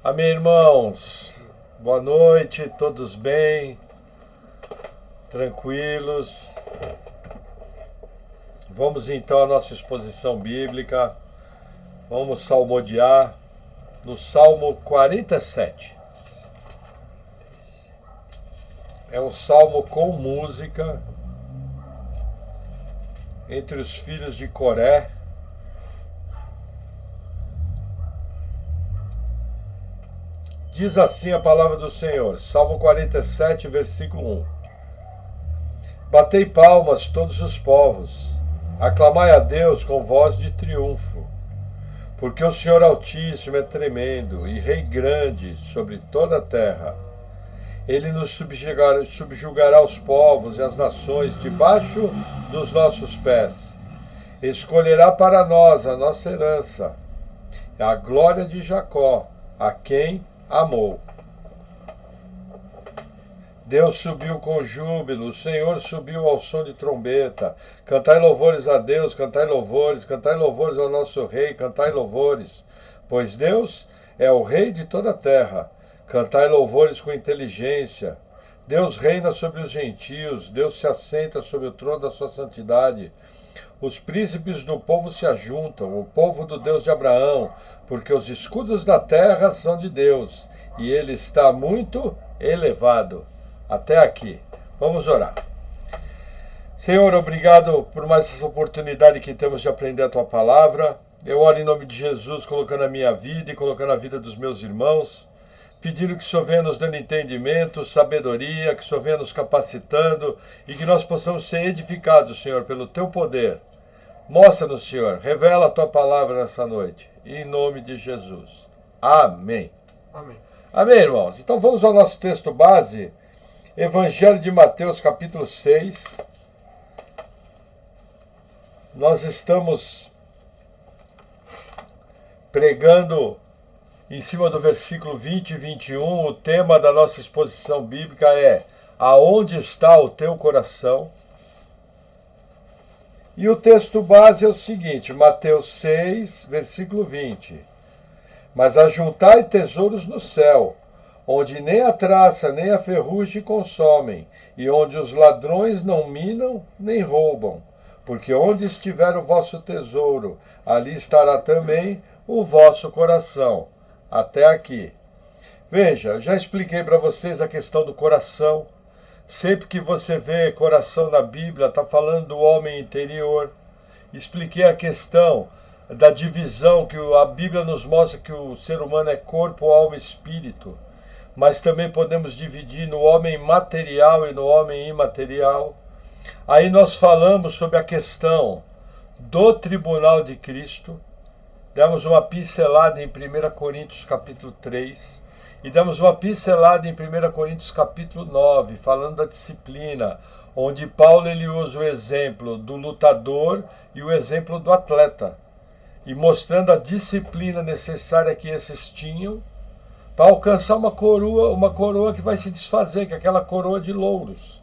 Amém, irmãos. Boa noite, todos bem? Tranquilos? Vamos então à nossa exposição bíblica. Vamos salmodiar no Salmo 47. É um salmo com música entre os filhos de Coré. Diz assim a palavra do Senhor, Salmo 47, versículo 1. Batei palmas todos os povos, aclamai a Deus com voz de triunfo, porque o Senhor Altíssimo é tremendo e Rei grande sobre toda a terra. Ele nos subjugará os povos e as nações debaixo dos nossos pés. Escolherá para nós a nossa herança, a glória de Jacó, a quem amou. Deus subiu com júbilo, o Senhor subiu ao som de trombeta. Cantai louvores a Deus, cantai louvores ao nosso Rei, cantai louvores. Pois Deus é o Rei de toda a terra. Cantai louvores com inteligência. Deus reina sobre os gentios, Deus se assenta sobre o trono da sua santidade. Os príncipes do povo se ajuntam, o povo do Deus de Abraão, porque os escudos da terra são de Deus, e ele está muito elevado. Até aqui. Vamos orar. Senhor, obrigado por mais essa oportunidade que temos de aprender a Tua Palavra. Eu oro em nome de Jesus, colocando a minha vida e colocando a vida dos meus irmãos, pedindo que o Senhor venha nos dando entendimento, sabedoria, que o Senhor venha nos capacitando e que nós possamos ser edificados, Senhor, pelo Teu poder. Mostra-nos, Senhor, revela a Tua Palavra nessa noite, em nome de Jesus. Amém. Amém. Amém, irmãos. Então vamos ao nosso texto base, Evangelho de Mateus, capítulo 6. Nós estamos pregando em cima do versículo 20 e 21. O tema da nossa exposição bíblica é: aonde está o teu coração? E o texto base é o seguinte, Mateus 6, versículo 20. Mas ajuntai tesouros no céu, onde nem a traça nem a ferrugem consomem, e onde os ladrões não minam nem roubam. Porque onde estiver o vosso tesouro, ali estará também o vosso coração. Até aqui. Veja, já expliquei para vocês a questão do coração. Sempre que você vê coração na Bíblia, está falando do homem interior. Expliquei a questão da divisão, que a Bíblia nos mostra que o ser humano é corpo, alma e espírito. Mas também podemos dividir no homem material e no homem imaterial. Aí nós falamos sobre a questão do tribunal de Cristo. Demos uma pincelada em 1 Coríntios capítulo 3. E damos uma pincelada em 1 Coríntios capítulo 9, falando da disciplina, onde Paulo ele usa o exemplo do lutador e o exemplo do atleta, e mostrando a disciplina necessária que esses tinham para alcançar uma coroa que vai se desfazer, que é aquela coroa de louros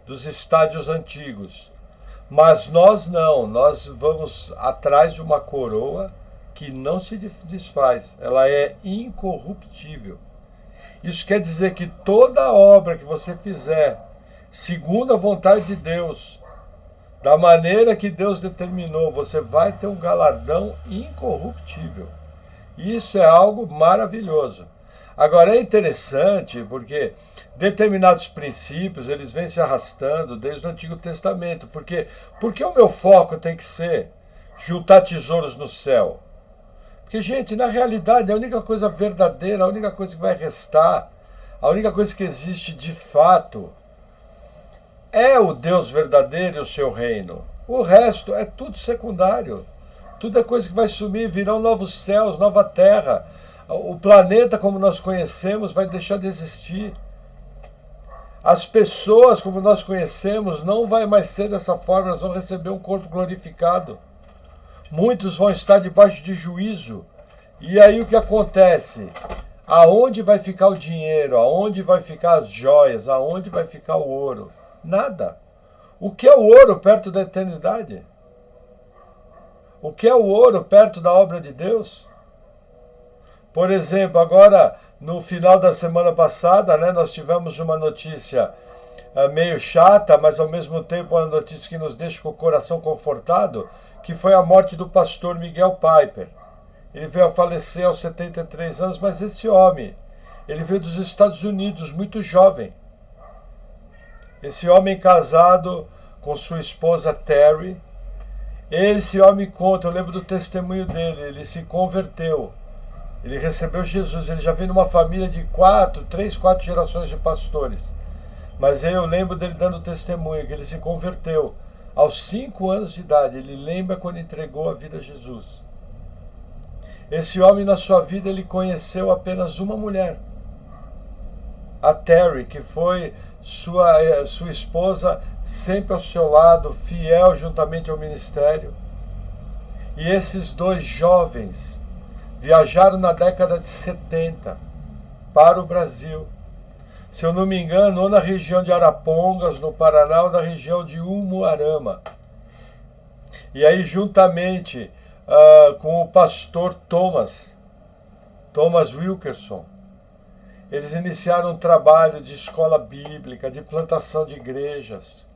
dos estádios antigos. Mas nós não, nós vamos atrás de uma coroa que não se desfaz, ela é incorruptível. Isso quer dizer que toda obra que você fizer, segundo a vontade de Deus, da maneira que Deus determinou, você vai ter um galardão incorruptível. Isso é algo maravilhoso. Agora é interessante porque determinados princípios eles vêm se arrastando desde o Antigo Testamento. Porque o meu foco tem que ser juntar tesouros no céu. Porque, gente, na realidade a única coisa verdadeira, a única coisa que vai restar, a única coisa que existe de fato é o Deus verdadeiro e o seu reino. O resto é tudo secundário. Tudo é coisa que vai sumir, virão novos céus, nova terra. O planeta como nós conhecemos vai deixar de existir. As pessoas como nós conhecemos não vai mais ser dessa forma, elas vão receber um corpo glorificado. Muitos vão estar debaixo de juízo. E aí o que acontece? Aonde vai ficar o dinheiro? Aonde vai ficar as joias? Aonde vai ficar o ouro? Nada. O que é o ouro perto da eternidade? O que é o ouro perto da obra de Deus? Por exemplo, agora, no final da semana passada, né, nós tivemos uma notícia meio chata, mas ao mesmo tempo uma notícia que nos deixa com o coração confortado, que foi a morte do pastor Miguel Piper. Ele veio a falecer aos 73 anos, mas esse homem, ele veio dos Estados Unidos, muito jovem. Esse homem casado com sua esposa Terry. Esse homem conta, eu lembro do testemunho dele, ele se converteu. Ele recebeu Jesus, ele já veio numa família de 3, 4 gerações de pastores. Mas eu lembro dele dando testemunho, que ele se converteu aos 5 anos de idade. Ele lembra quando entregou a vida a Jesus. Esse homem, na sua vida, ele conheceu apenas uma mulher. A Terry, que foi sua esposa, sempre ao seu lado, fiel juntamente ao ministério. E esses dois jovens viajaram na década de 70 para o Brasil. Se eu não me engano, ou na região de Arapongas, no Paraná, ou na região de Umuarama. E aí, juntamente com o pastor Thomas Wilkerson, eles iniciaram um trabalho de escola bíblica, de plantação de igrejas.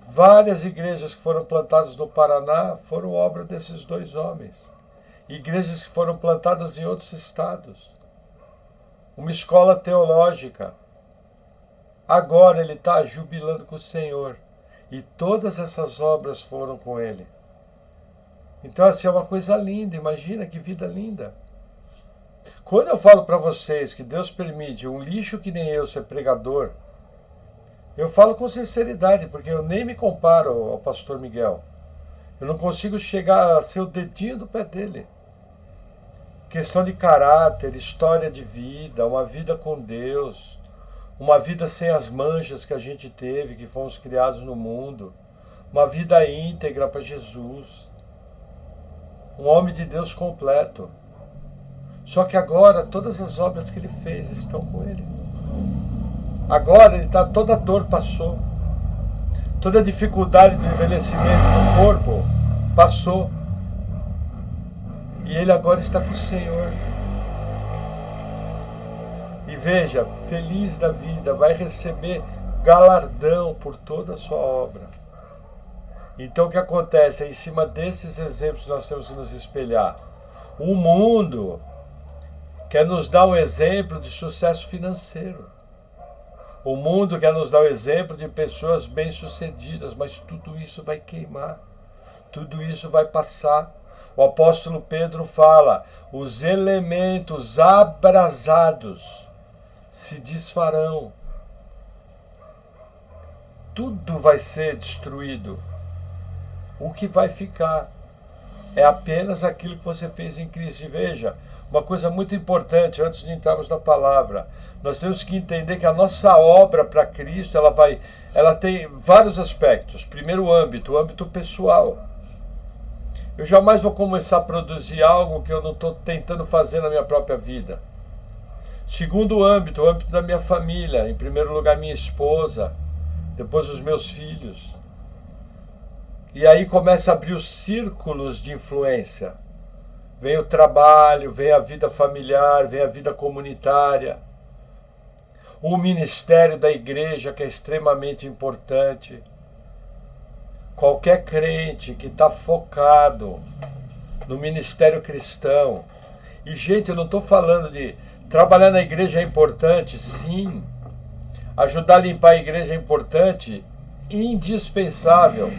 Várias igrejas que foram plantadas no Paraná foram obra desses dois homens. Igrejas que foram plantadas em outros estados. Uma escola teológica. Agora ele está jubilando com o Senhor. E todas essas obras foram com ele. Então, assim, é uma coisa linda. Imagina que vida linda. Quando eu falo para vocês que Deus permite um lixo que nem eu ser pregador, eu falo com sinceridade, porque eu nem me comparo ao pastor Miguel. Eu não consigo chegar a ser o dedinho do pé dele. Questão de caráter, história de vida, uma vida com Deus, uma vida sem as manchas que a gente teve, que fomos criados no mundo, uma vida íntegra para Jesus, um homem de Deus completo. Só que agora todas as obras que ele fez estão com ele. Agora ele está, toda a dor passou, toda a dificuldade do envelhecimento do corpo passou. E ele agora está com o Senhor. E veja, feliz da vida, vai receber galardão por toda a sua obra. Então o que acontece? É em cima desses exemplos que nós temos que nos espelhar. O mundo quer nos dar um exemplo de sucesso financeiro. O mundo quer nos dar um exemplo de pessoas bem-sucedidas, mas tudo isso vai queimar. Tudo isso vai passar. O apóstolo Pedro fala, os elementos abrasados se desfarão. Tudo vai ser destruído. O que vai ficar é apenas aquilo que você fez em Cristo. E veja, uma coisa muito importante, antes de entrarmos na palavra, nós temos que entender que a nossa obra para Cristo, ela tem vários aspectos. Primeiro âmbito, o âmbito pessoal. Eu jamais vou começar a produzir algo que eu não estou tentando fazer na minha própria vida. Segundo âmbito, o âmbito da minha família. Em primeiro lugar, minha esposa, depois os meus filhos. E aí começa a abrir os círculos de influência. Vem o trabalho, vem a vida familiar, vem a vida comunitária. O ministério da igreja, que é extremamente importante. Qualquer crente que está focado no ministério cristão. E, gente, eu não estou falando de trabalhar na igreja é importante, sim. Ajudar a limpar a igreja é importante, indispensável.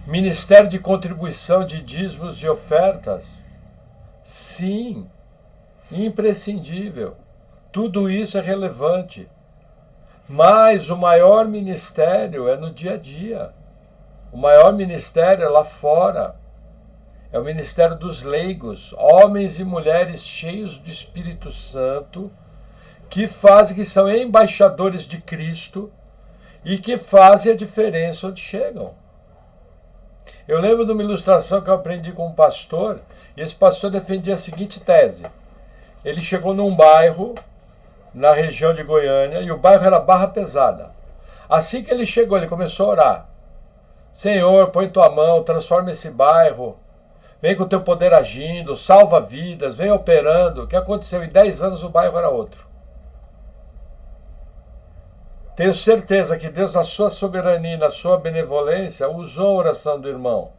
Ministério de contribuição de dízimos e ofertas, sim, imprescindível. Tudo isso é relevante. Mas o maior ministério é no dia a dia. O maior ministério é lá fora. É o ministério dos leigos, homens e mulheres cheios do Espírito Santo, que são embaixadores de Cristo e que fazem a diferença onde chegam. Eu lembro de uma ilustração que eu aprendi com um pastor, e esse pastor defendia a seguinte tese. Ele chegou num bairro, na região de Goiânia, e o bairro era Barra Pesada. Assim que ele chegou, ele começou a orar. Senhor, põe tua mão, transforma esse bairro. vem com o teu poder agindo, salva vidas, vem operando. O que aconteceu? Em 10 anos o bairro era outro. Tenho certeza que Deus, na sua soberania, na sua benevolência, usou a oração do irmão.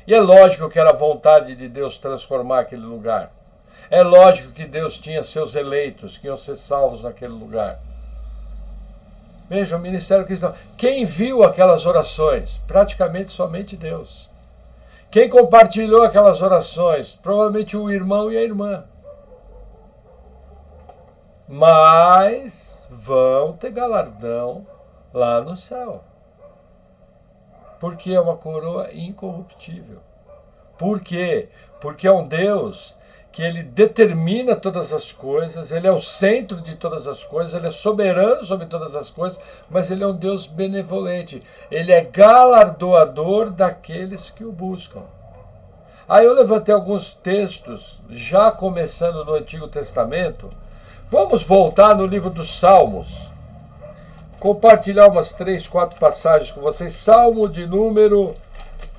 E é lógico que era a vontade de Deus transformar aquele lugar. É lógico que Deus tinha seus eleitos que iam ser salvos naquele lugar. Veja, o ministério cristão. Quem viu aquelas orações? Praticamente somente Deus. Quem compartilhou aquelas orações? Provavelmente o irmão e a irmã. Mas vão ter galardão lá no céu. Porque é uma coroa incorruptível. Por quê? Porque é um Deus que ele determina todas as coisas, ele é o centro de todas as coisas, ele é soberano sobre todas as coisas, mas ele é um Deus benevolente, ele é galardoador daqueles que o buscam. Aí eu levantei alguns textos, já começando no Antigo Testamento. Vamos voltar no livro dos Salmos, compartilhar umas 3, 4 passagens com vocês. Salmo de número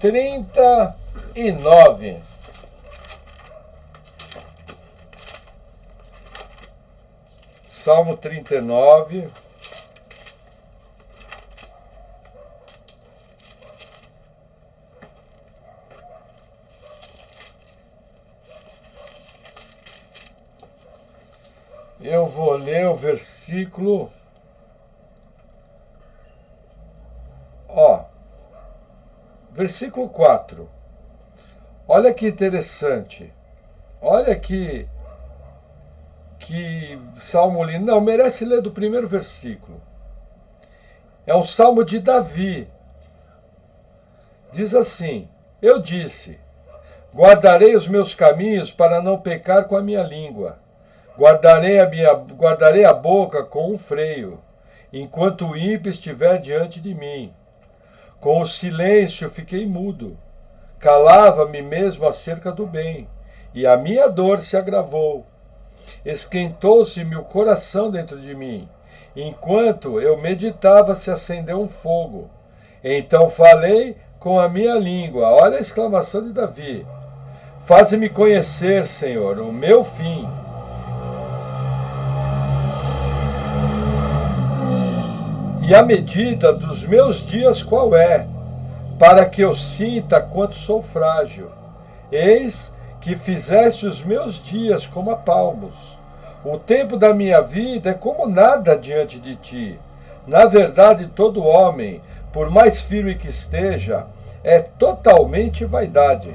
39. Salmo 39. Eu vou ler o versículo. Versículo 4. Olha que interessante. Olha que salmo lindo. Não, merece ler do primeiro versículo. É um salmo de Davi. Diz assim: eu disse, guardarei os meus caminhos para não pecar com a minha língua. Guardarei a boca com um freio, enquanto o ímpio estiver diante de mim. Com o silêncio fiquei mudo. Calava-me mesmo acerca do bem, e a minha dor se agravou. Esquentou-se-me o coração dentro de mim. Enquanto eu meditava, se acendeu um fogo. Então falei com a minha língua. Olha a exclamação de Davi. Faze-me conhecer, Senhor, o meu fim. E a medida dos meus dias qual é? Para que eu sinta quanto sou frágil. Eis que fizeste os meus dias como a palmos. O tempo da minha vida é como nada diante de ti. Na verdade, todo homem, por mais firme que esteja, é totalmente vaidade.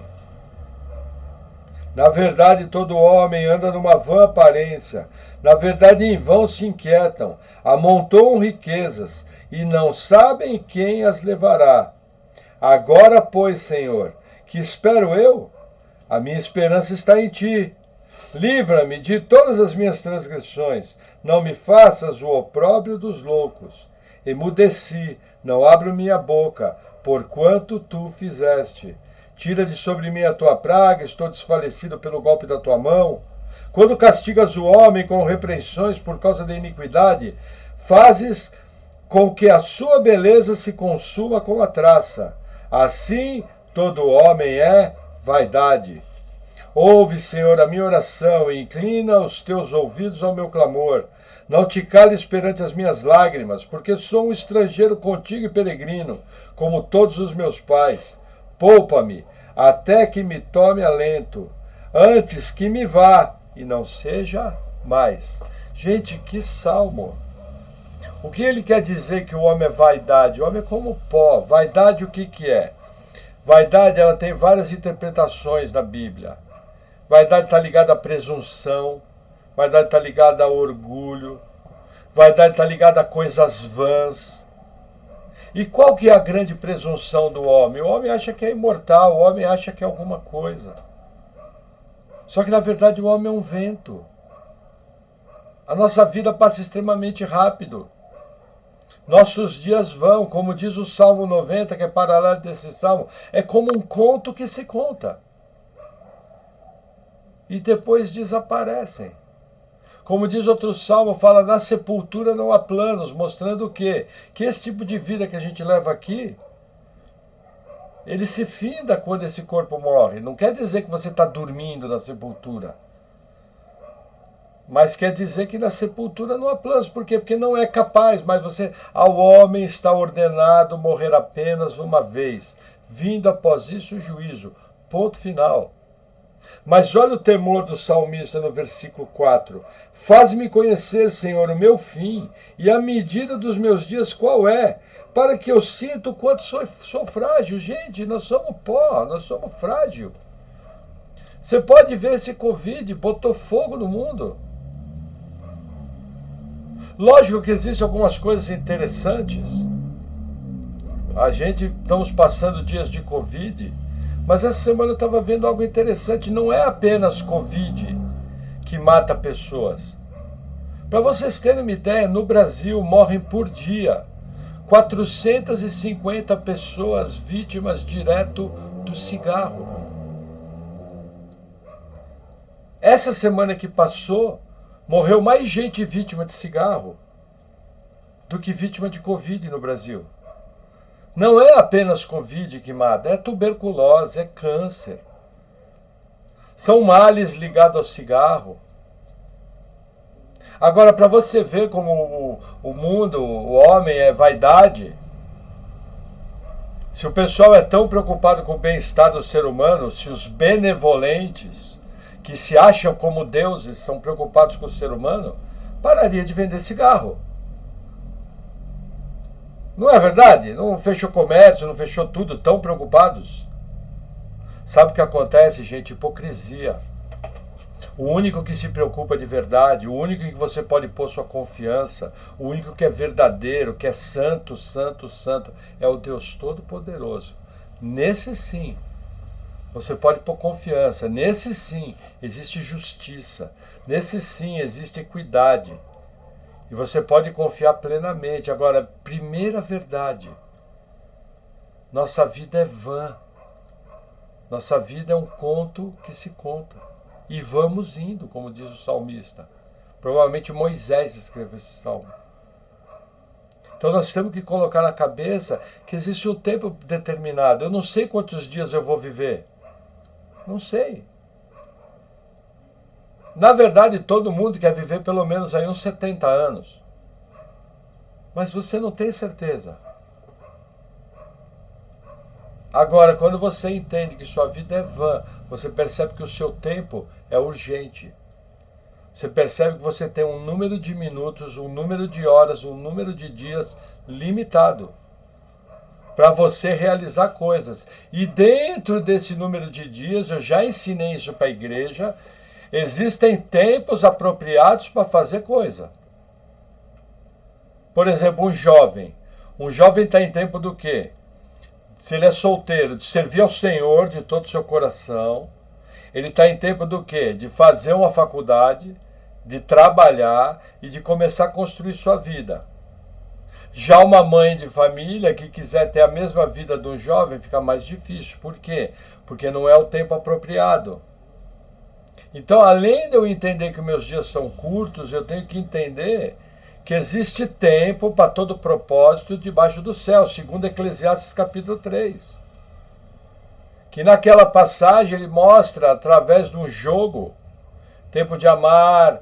Na verdade, todo homem anda numa vã aparência. Na verdade, em vão se inquietam, amontoam riquezas e não sabem quem as levará. Agora, pois, Senhor, que espero eu? A minha esperança está em ti. Livra-me de todas as minhas transgressões. Não me faças o opróbrio dos loucos. Emudeci, não abro minha boca, porquanto tu fizeste. Tira de sobre mim a tua praga, estou desfalecido pelo golpe da tua mão. Quando castigas o homem com repreensões por causa da iniquidade, fazes com que a sua beleza se consuma com a traça. Assim, todo homem é vaidade. Ouve, Senhor, a minha oração e inclina os teus ouvidos ao meu clamor. Não te cales perante as minhas lágrimas, porque sou um estrangeiro contigo e peregrino, como todos os meus pais. Poupa-me, até que me tome alento, antes que me vá e não seja mais. Gente, que salmo! O que ele quer dizer que o homem é vaidade? O homem é como pó. Vaidade, o que é? Vaidade, ela tem várias interpretações na Bíblia. Vaidade está ligada à presunção, vaidade está ligada ao orgulho, vaidade está ligada a coisas vãs. E qual que é a grande presunção do homem? O homem acha que é imortal, o homem acha que é alguma coisa. Só que na verdade o homem é um vento. A nossa vida passa extremamente rápido. Nossos dias vão, como diz o Salmo 90, que é paralelo desse salmo, é como um conto que se conta. E depois desaparecem. Como diz outro salmo, fala, na sepultura não há planos, mostrando o quê? Que esse tipo de vida que a gente leva aqui, ele se finda quando esse corpo morre. Não quer dizer que você está dormindo na sepultura. Mas quer dizer que na sepultura não há planos. Por quê? Porque não é capaz. Mas ao homem está ordenado morrer apenas uma vez, vindo após isso o juízo. Ponto final. Mas olha o temor do salmista no versículo 4. Faz-me conhecer, Senhor, o meu fim, e a medida dos meus dias qual é, para que eu sinta o quanto sou frágil. Gente, nós somos pó, nós somos frágil. Você pode ver esse Covid, botou fogo no mundo. Lógico que existem algumas coisas interessantes. Estamos passando dias de Covid, mas essa semana eu estava vendo algo interessante. Não é apenas Covid que mata pessoas. Para vocês terem uma ideia, no Brasil morrem por dia 450 pessoas vítimas direto do cigarro. Essa semana que passou, morreu mais gente vítima de cigarro do que vítima de Covid no Brasil. Não é apenas Covid que mata, é tuberculose, é câncer. São males ligados ao cigarro. Agora, para você ver como o mundo, o homem é vaidade, se o pessoal é tão preocupado com o bem-estar do ser humano, se os benevolentes, que se acham como deuses, são preocupados com o ser humano, pararia de vender cigarro. Não é verdade? Não fechou comércio, não fechou tudo, tão preocupados. Sabe o que acontece, gente? Hipocrisia. O único que se preocupa de verdade, o único que você pode pôr sua confiança, o único que é verdadeiro, que é santo, santo, santo, é o Deus Todo-Poderoso. Nesse sim, você pode pôr confiança. Nesse sim, existe justiça. Nesse sim, existe equidade. E você pode confiar plenamente. Agora, primeira verdade, nossa vida é vã. Nossa vida é um conto que se conta. E vamos indo, como diz o salmista. Provavelmente Moisés escreveu esse salmo. Então nós temos que colocar na cabeça que existe um tempo determinado. Eu não sei quantos dias eu vou viver. Não sei. Na verdade, todo mundo quer viver pelo menos aí uns 70 anos. Mas você não tem certeza. Agora, quando você entende que sua vida é vã, você percebe que o seu tempo é urgente. Você percebe que você tem um número de minutos, um número de horas, um número de dias limitado para você realizar coisas. E dentro desse número de dias, eu já ensinei isso para a igreja, existem tempos apropriados para fazer coisa. Por exemplo, um jovem. Um jovem está em tempo do quê? Se ele é solteiro, de servir ao Senhor de todo o seu coração. Ele está em tempo do quê? De fazer uma faculdade, de trabalhar e de começar a construir sua vida. Já uma mãe de família que quiser ter a mesma vida do jovem, fica mais difícil. Por quê? Porque não é o tempo apropriado. Então, além de eu entender que meus dias são curtos, eu tenho que entender que existe tempo para todo propósito debaixo do céu, segundo Eclesiastes capítulo 3. Que naquela passagem ele mostra, através de um jogo, tempo de amar,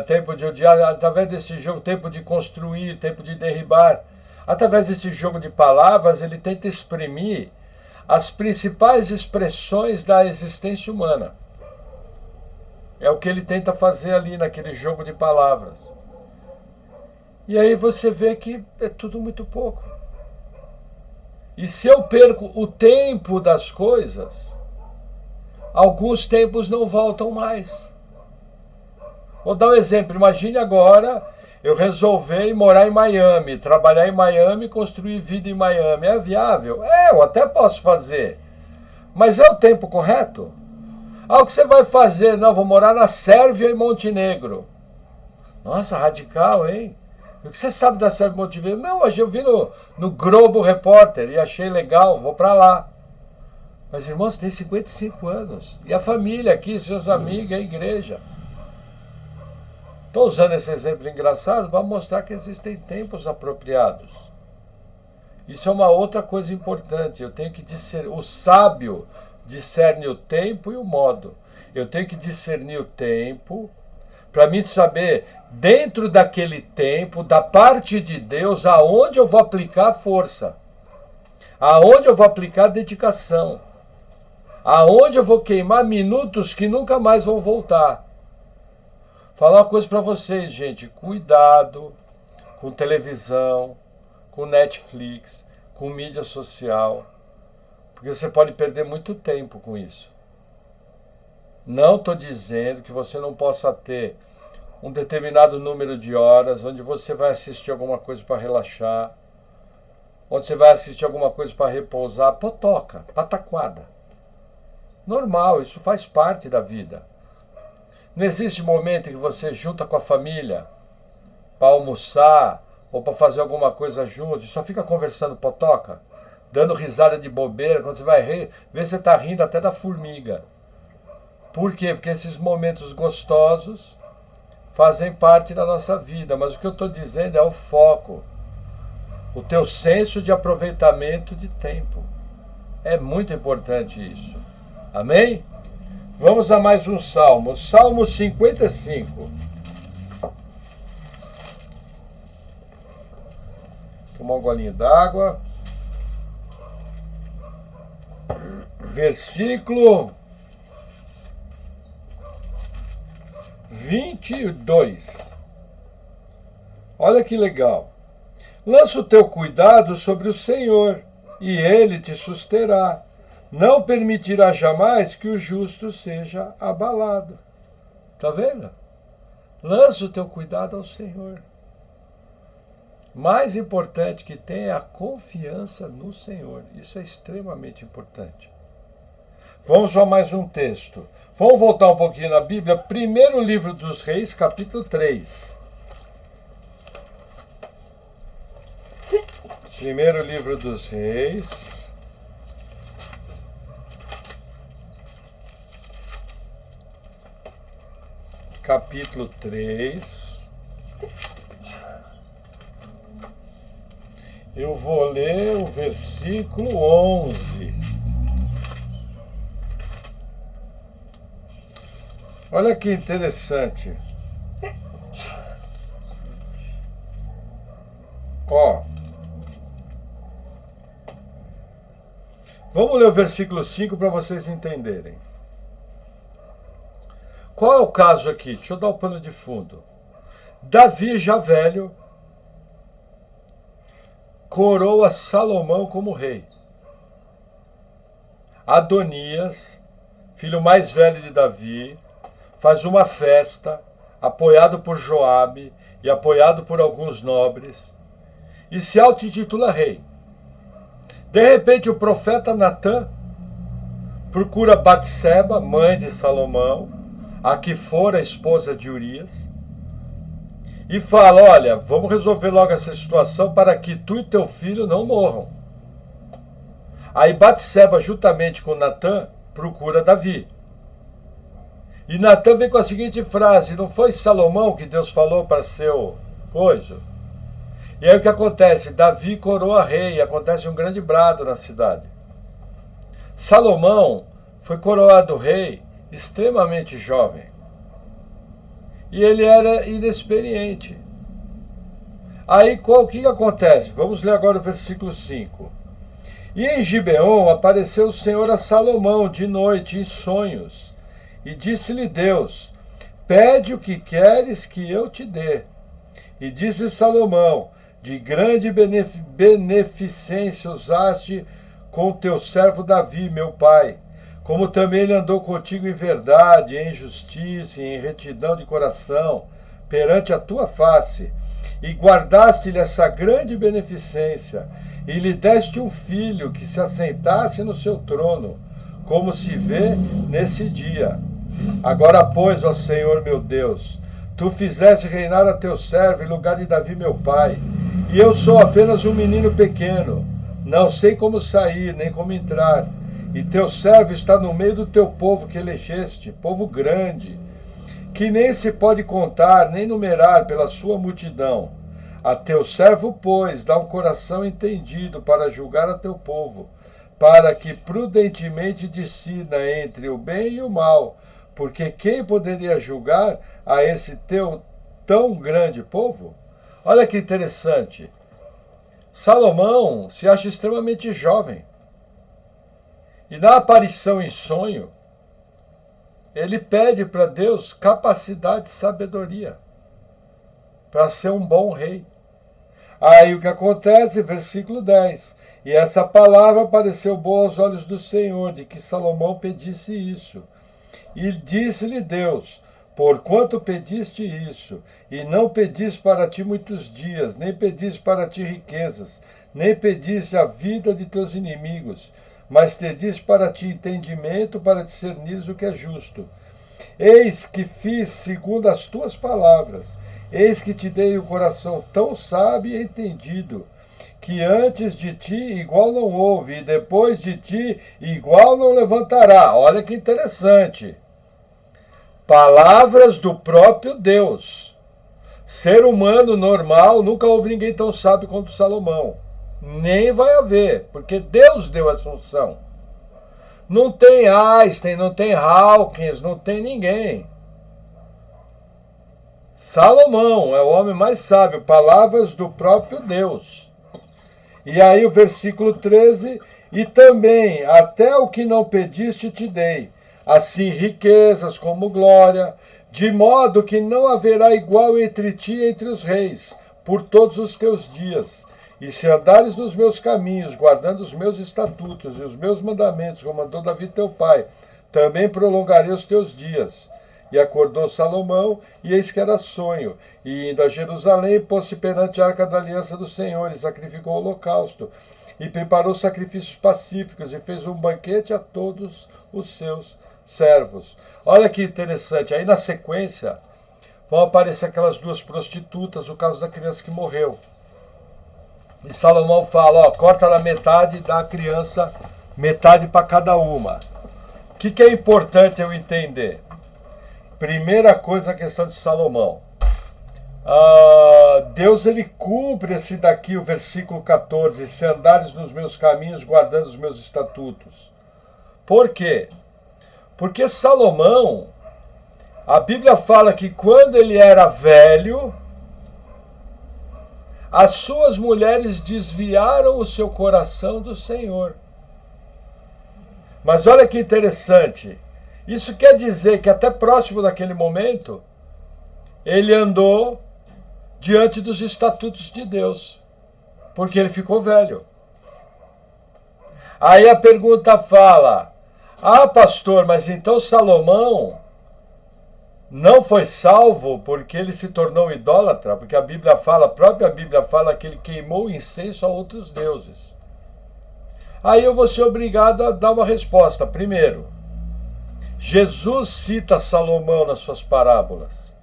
tempo de odiar, através desse jogo, tempo de construir, tempo de derribar. Através desse jogo de palavras, ele tenta exprimir as principais expressões da existência humana. É o que ele tenta fazer ali naquele jogo de palavras. E aí você vê que é tudo muito pouco. E se eu perco o tempo das coisas, alguns tempos não voltam mais. Vou dar um exemplo. Imagine agora eu resolver morar em Miami, trabalhar em Miami e construir vida em Miami. É viável? É, eu até posso fazer. Mas é o tempo correto? Ah, o que você vai fazer? Não, vou morar na Sérvia e Montenegro. Nossa, radical, hein? O que você sabe da Sérvia e Montenegro? Não, hoje eu vi no Globo Repórter e achei legal, vou para lá. Mas, irmãos, tem 55 anos. E a família aqui, seus amigos, a igreja. Estou usando esse exemplo engraçado para mostrar que existem tempos apropriados. Isso é uma outra coisa importante. Eu tenho que discernir. O sábio discerne o tempo e o modo. Eu tenho que discernir o tempo para mim saber, dentro daquele tempo, da parte de Deus, aonde eu vou aplicar força, aonde eu vou aplicar dedicação, aonde eu vou queimar minutos que nunca mais vão voltar. Falar uma coisa para vocês, gente, cuidado com televisão, com Netflix, com mídia social, porque você pode perder muito tempo com isso. Não estou dizendo que você não possa ter um determinado número de horas onde você vai assistir alguma coisa para relaxar, onde você vai assistir alguma coisa para repousar, potoca, pataquada. Normal, isso faz parte da vida. Não existe momento em que você junta com a família para almoçar ou para fazer alguma coisa junto e só fica conversando potoca, dando risada de bobeira, quando você vai ver você está rindo até da formiga. Por quê? Porque esses momentos gostosos fazem parte da nossa vida, mas o que eu estou dizendo é o foco, o teu senso de aproveitamento de tempo. É muito importante isso. Amém? Vamos a mais um salmo, Salmo 55. Tomar um golinho d'água. Versículo 22. Olha que legal. Lança o teu cuidado sobre o Senhor, e Ele te susterá. Não permitirá jamais que o justo seja abalado. Está vendo? Lança o teu cuidado ao Senhor. Mais importante que tem é a confiança no Senhor. Isso é extremamente importante. Vamos a mais um texto. Vamos voltar um pouquinho na Bíblia. Primeiro livro dos Reis, capítulo 3. Primeiro livro dos Reis. Capítulo 3. Eu vou ler o versículo 11. Olha que interessante. Ó. Vamos ler o versículo 5 para vocês entenderem. Qual é o caso aqui? Deixa eu dar o pano de fundo. Davi, já velho, coroa Salomão como rei. Adonias, filho mais velho de Davi, faz uma festa, apoiado por Joabe e apoiado por alguns nobres, e se auto-intitula rei. De repente, o profeta Natã procura Batseba, mãe de Salomão, a que fora esposa de Urias, e fala: olha, vamos resolver logo essa situação para que tu e teu filho não morram. Aí Batseba, juntamente com Natã, procura Davi. E Natã vem com a seguinte frase: não foi Salomão que Deus falou para ser o coisa? E aí o que acontece? Davi coroa rei, e acontece um grande brado na cidade. Salomão foi coroado rei extremamente jovem. E ele era inexperiente. Aí o que acontece? Vamos ler agora o versículo 5. E em Gibeon apareceu o Senhor a Salomão de noite em sonhos, e disse-lhe Deus: pede o que queres que eu te dê. E disse Salomão: de grande beneficência usaste com teu servo Davi, meu pai, como também ele andou contigo em verdade, em justiça e em retidão de coração, perante a tua face, e guardaste-lhe essa grande beneficência, e lhe deste um filho que se assentasse no seu trono, como se vê nesse dia. Agora, pois, ó Senhor meu Deus, tu fizeste reinar a teu servo em lugar de Davi meu pai, e eu sou apenas um menino pequeno, não sei como sair, nem como entrar, e teu servo está no meio do teu povo que elegeste, povo grande, que nem se pode contar, nem numerar pela sua multidão. A teu servo, pois, dá um coração entendido para julgar a teu povo, para que prudentemente discina entre o bem e o mal, porque quem poderia julgar a esse teu tão grande povo? Olha que interessante. Salomão se acha extremamente jovem. E na aparição em sonho, ele pede para Deus capacidade e sabedoria para ser um bom rei. Aí o que acontece? Versículo 10. E essa palavra pareceu boa aos olhos do Senhor, de que Salomão pedisse isso. E disse-lhe Deus: porquanto pediste isso, e não pediste para ti muitos dias, nem pediste para ti riquezas, nem pediste a vida de teus inimigos, mas pediste para ti entendimento, para discernires o que é justo. Eis que fiz segundo as tuas palavras, eis que te dei o coração tão sábio e entendido, que antes de ti igual não houve, e depois de ti igual não levantará. Olha que interessante. Palavras do próprio Deus. Ser humano normal, nunca houve ninguém tão sábio quanto Salomão. Nem vai haver, porque Deus deu essa unção. Não tem Einstein, não tem Hawkins, não tem ninguém. Salomão é o homem mais sábio, palavras do próprio Deus. E aí o versículo 13, e também até o que não pediste te dei, assim riquezas como glória, de modo que não haverá igual entre ti e entre os reis, por todos os teus dias. E se andares nos meus caminhos, guardando os meus estatutos e os meus mandamentos, como mandou Davi teu pai, também prolongarei os teus dias. E acordou Salomão, e eis que era sonho. E indo a Jerusalém, pôs-se perante a arca da aliança do Senhor, e sacrificou o holocausto, e preparou sacrifícios pacíficos, e fez um banquete a todos os seus servos. Olha que interessante, aí na sequência vão aparecer aquelas duas prostitutas, o caso da criança que morreu. E Salomão fala, corta na metade e dá a criança metade para cada uma. O que é importante eu entender? Primeira coisa, a questão de Salomão. Deus ele cumpre esse daqui, o versículo 14, se andares nos meus caminhos, guardando os meus estatutos. Por quê? Porque Salomão, a Bíblia fala que quando ele era velho, as suas mulheres desviaram o seu coração do Senhor. Mas olha que interessante. Isso quer dizer que até próximo daquele momento, ele andou diante dos estatutos de Deus, porque ele ficou velho. Aí a pergunta fala, pastor, mas então Salomão não foi salvo porque ele se tornou idólatra? Porque a Bíblia fala, a própria Bíblia fala que ele queimou incenso a outros deuses. Aí eu vou ser obrigado a dar uma resposta. Primeiro, Jesus cita Salomão nas suas parábolas.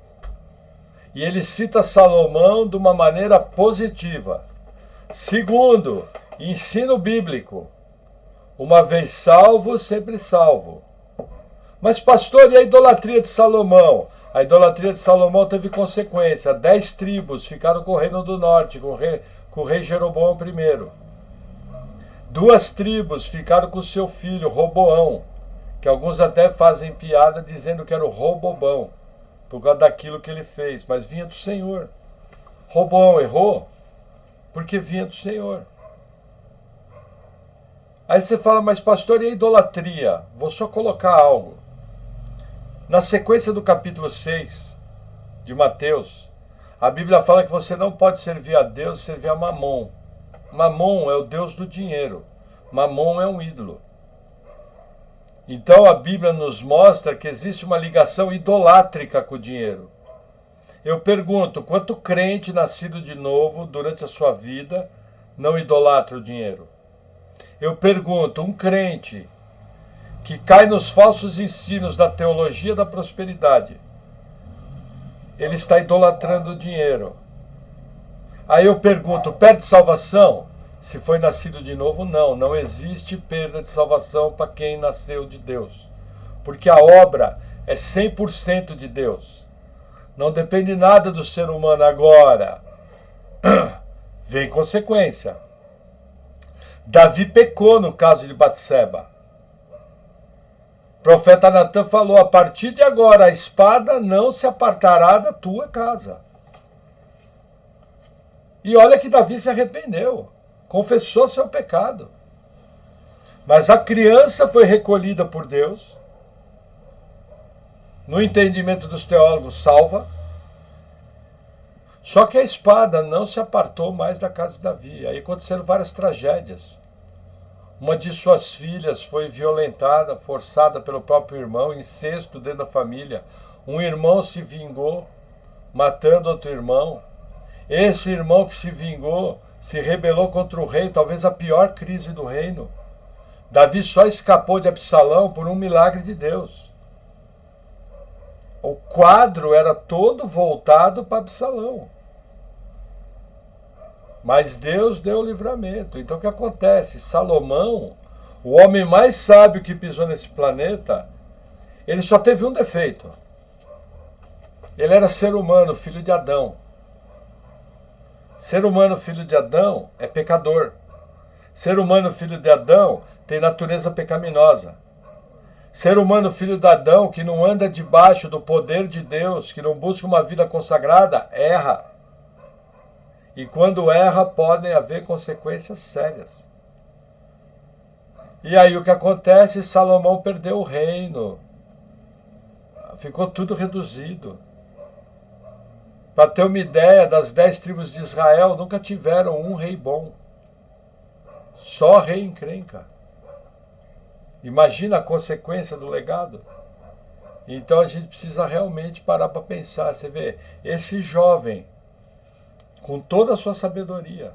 E ele cita Salomão de uma maneira positiva. Segundo, ensino bíblico. Uma vez salvo, sempre salvo. Mas pastor, e a idolatria de Salomão? A idolatria de Salomão teve consequência. 10 tribos ficaram com o reino do norte, com o rei Jeroboão I. 2 tribos ficaram com o seu filho, Roboão, que alguns até fazem piada dizendo que era o Robobão, por causa daquilo que ele fez, mas vinha do Senhor. Roboão errou porque vinha do Senhor. Aí você fala, mas pastor, e a idolatria? Vou só colocar algo. Na sequência do capítulo 6 de Mateus, a Bíblia fala que você não pode servir a Deus e servir a Mamon. Mamon é o Deus do dinheiro. Mamon é um ídolo. Então a Bíblia nos mostra que existe uma ligação idolátrica com o dinheiro. Eu pergunto, quanto crente nascido de novo durante a sua vida não idolatra o dinheiro? Eu pergunto, um crente que cai nos falsos ensinos da teologia da prosperidade, ele está idolatrando o dinheiro. Aí eu pergunto, perde salvação? Se foi nascido de novo, não. Não existe perda de salvação para quem nasceu de Deus. Porque a obra é 100% de Deus. Não depende nada do ser humano agora. vem consequência. Davi pecou no caso de Batseba. O profeta Natan falou: a partir de agora a espada não se apartará da tua casa. E olha que Davi se arrependeu, confessou seu pecado. Mas a criança foi recolhida por Deus, no entendimento dos teólogos, salva. Só que a espada não se apartou mais da casa de Davi. Aí aconteceram várias tragédias. Uma de suas filhas foi violentada, forçada pelo próprio irmão, incesto dentro da família. Um irmão se vingou, matando outro irmão. Esse irmão que se vingou, se rebelou contra o rei, talvez a pior crise do reino. Davi só escapou de Absalão por um milagre de Deus. O quadro era todo voltado para Absalão. Mas Deus deu o livramento. Então o que acontece? Salomão, o homem mais sábio que pisou nesse planeta, ele só teve um defeito. Ele era ser humano, filho de Adão. Ser humano, filho de Adão, é pecador. Ser humano, filho de Adão, tem natureza pecaminosa. Ser humano, filho de Adão, que não anda debaixo do poder de Deus, que não busca uma vida consagrada, erra. E quando erra, podem haver consequências sérias. E aí o que acontece? Salomão perdeu o reino. Ficou tudo reduzido. Para ter uma ideia, das 10 tribos de Israel, nunca tiveram um rei bom. Só rei encrenca. Imagina a consequência do legado. Então a gente precisa realmente parar para pensar. Você vê, esse jovem, com toda a sua sabedoria,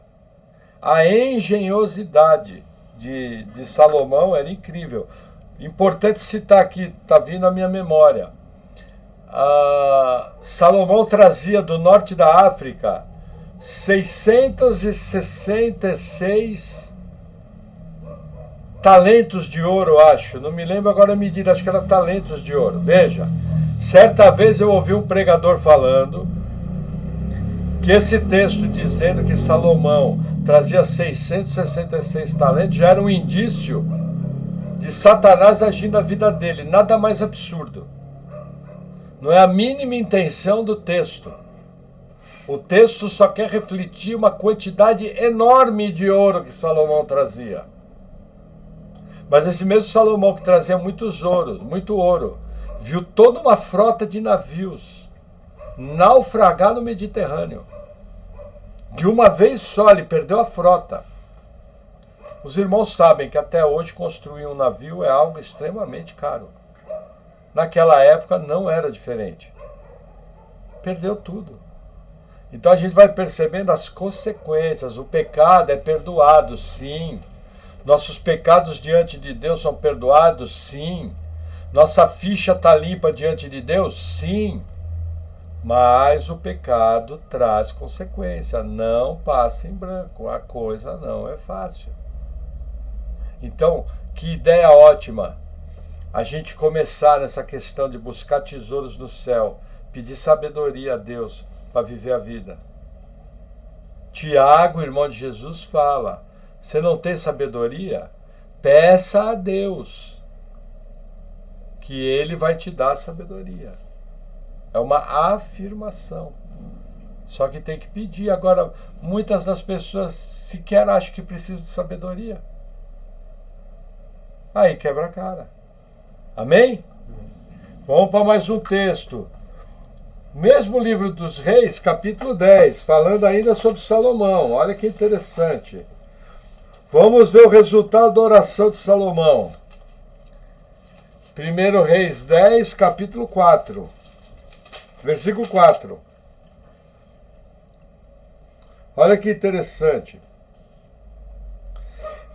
a engenhosidade de Salomão era incrível. Importante citar aqui, está vindo à minha memória. Salomão trazia do norte da África 666 talentos de ouro, acho. Não me lembro agora a medida, acho que era talentos de ouro. Veja, certa vez eu ouvi um pregador falando que esse texto dizendo que Salomão trazia 666 talentos já era um indício de Satanás agindo na vida dele. Nada mais absurdo. Não é a mínima intenção do texto. O texto só quer refletir uma quantidade enorme de ouro que Salomão trazia. Mas esse mesmo Salomão que trazia muito ouro, viu toda uma frota de navios naufragar no Mediterrâneo. De uma vez só, ele perdeu a frota. Os irmãos sabem que até hoje construir um navio é algo extremamente caro. Naquela época não era diferente. Perdeu tudo. Então a gente vai percebendo as consequências. O pecado é perdoado, sim. Nossos pecados diante de Deus são perdoados, sim. Nossa ficha está limpa diante de Deus, sim. Mas o pecado traz consequência. Não passa em branco. A coisa não é fácil. Então, que ideia ótima a gente começar nessa questão de buscar tesouros no céu, pedir sabedoria a Deus para viver a vida. Tiago, irmão de Jesus, fala: você não tem sabedoria? Peça a Deus, que Ele vai te dar sabedoria. É uma afirmação. Só que tem que pedir. Agora, muitas das pessoas sequer acham que precisam de sabedoria. Aí quebra a cara. Amém? Vamos para mais um texto. Mesmo livro dos Reis, capítulo 10, falando ainda sobre Salomão. Olha que interessante. Vamos ver o resultado da oração de Salomão. 1 Reis 10, capítulo 4. Versículo 4. Olha que interessante.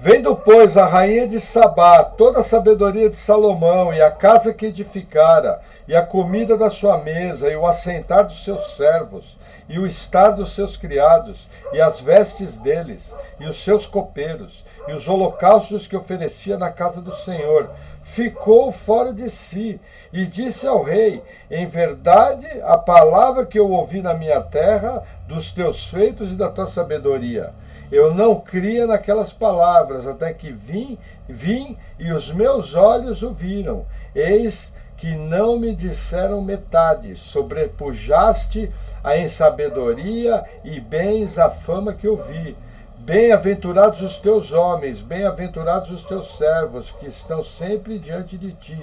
Vendo, pois, a rainha de Sabá, toda a sabedoria de Salomão, e a casa que edificara, e a comida da sua mesa, e o assentar dos seus servos, e o estar dos seus criados, e as vestes deles, e os seus copeiros, e os holocaustos que oferecia na casa do Senhor, ficou fora de si, e disse ao rei: em verdade, a palavra que eu ouvi na minha terra, dos teus feitos e da tua sabedoria, eu não cria naquelas palavras, até que vim e os meus olhos o viram. Eis que não me disseram metade, sobrepujaste em sabedoria e bens a fama que eu vi. Bem-aventurados os teus homens, bem-aventurados os teus servos, que estão sempre diante de ti,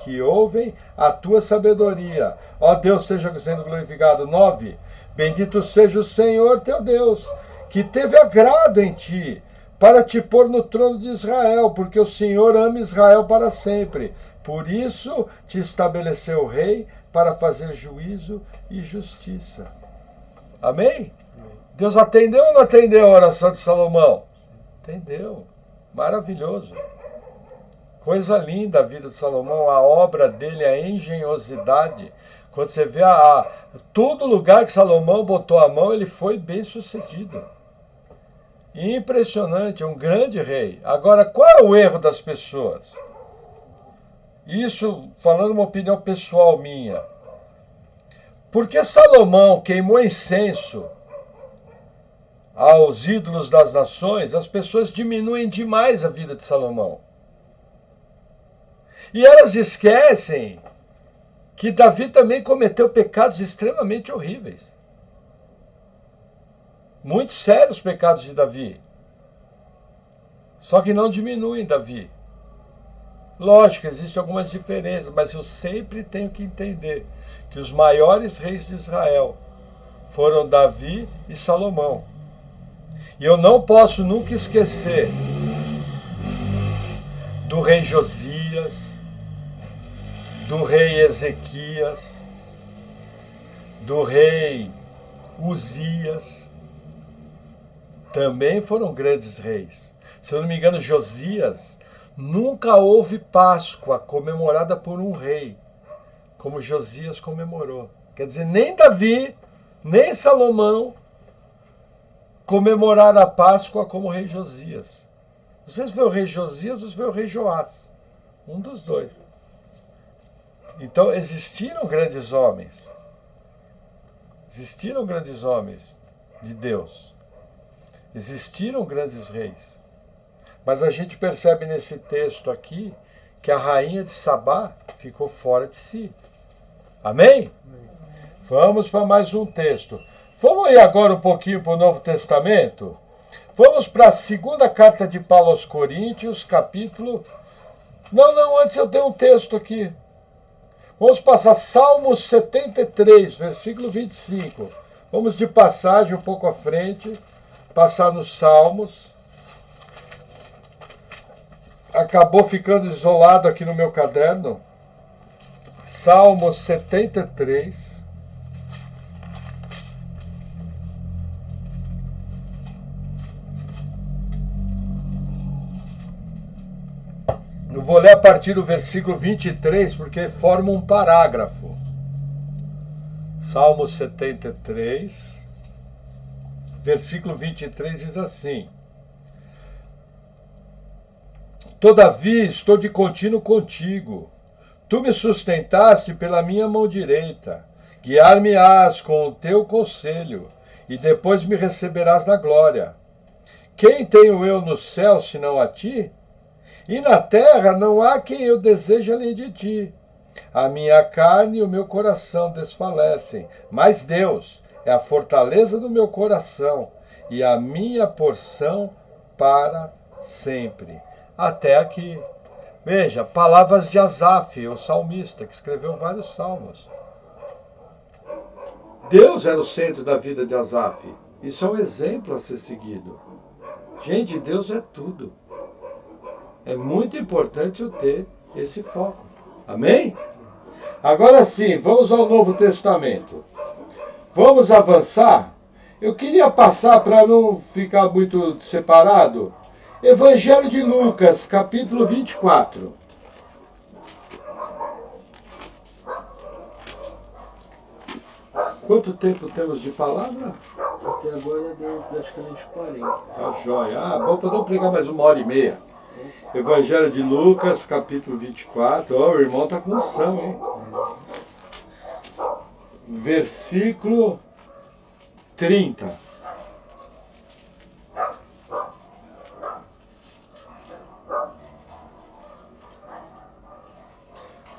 que ouvem a tua sabedoria. Ó Deus, seja sendo glorificado. 9. Bendito seja o Senhor teu Deus, que teve agrado em ti, para te pôr no trono de Israel, porque o Senhor ama Israel para sempre. Por isso te estabeleceu rei, para fazer juízo e justiça. Amém? Deus atendeu ou não atendeu a oração de Salomão? Atendeu. Maravilhoso. Coisa linda a vida de Salomão, a obra dele, a engenhosidade. Quando você vê todo lugar que Salomão botou a mão, ele foi bem sucedido. Impressionante, um grande rei. Agora, qual é o erro das pessoas? Isso, falando uma opinião pessoal minha. Porque Salomão queimou incenso aos ídolos das nações, as pessoas diminuem demais a vida de Salomão. E elas esquecem que Davi também cometeu pecados extremamente horríveis. Muito sérios pecados de Davi. Só que não diminuem Davi. Lógico, existem algumas diferenças, mas eu sempre tenho que entender que os maiores reis de Israel foram Davi e Salomão. E eu não posso nunca esquecer do rei Josias, do rei Ezequias, do rei Uzias. Também foram grandes reis. Se eu não me engano, Josias, nunca houve Páscoa comemorada por um rei, como Josias comemorou. Quer dizer, nem Davi, nem Salomão comemoraram a Páscoa como o rei Josias. Não sei se foi o rei Josias ou se foi o rei Joás. Um dos dois. Então, existiram grandes homens. Existiram grandes homens de Deus. Existiram grandes reis. Mas a gente percebe nesse texto aqui que a rainha de Sabá ficou fora de si. Amém? Vamos para mais um texto. Vamos ir agora um pouquinho para o Novo Testamento? Vamos para a segunda carta de Paulo aos Coríntios, capítulo... Não, antes eu tenho um texto aqui. Vamos passar Salmos 73, versículo 25. Vamos de passagem um pouco à frente, passar nos Salmos. Acabou ficando isolado aqui no meu caderno. Salmos 73. Eu vou ler a partir do versículo 23, porque forma um parágrafo. Salmo 73, versículo 23 diz assim: Todavia estou de contínuo contigo. Tu me sustentaste pela minha mão direita. Guiar-me-ás com o teu conselho, e depois me receberás na glória. Quem tenho eu no céu senão a ti? E na terra não há quem eu deseje além de ti. A minha carne e o meu coração desfalecem, mas Deus é a fortaleza do meu coração e a minha porção para sempre. Até aqui. Veja, palavras de Asaf, o salmista, que escreveu vários salmos. Deus era o centro da vida de Asaf. Isso é um exemplo a ser seguido. Gente, Deus é tudo. É muito importante eu ter esse foco. Amém? Agora sim, vamos ao Novo Testamento. Vamos avançar? Eu queria passar, para não ficar muito separado, Evangelho de Lucas, capítulo 24. Quanto tempo temos de palavra? Até agora deu praticamente 40. Tá jóia. Bom, podemos pregar mais 1h30. Evangelho de Lucas, capítulo 24. O irmão tá com unção, hein? Versículo 30.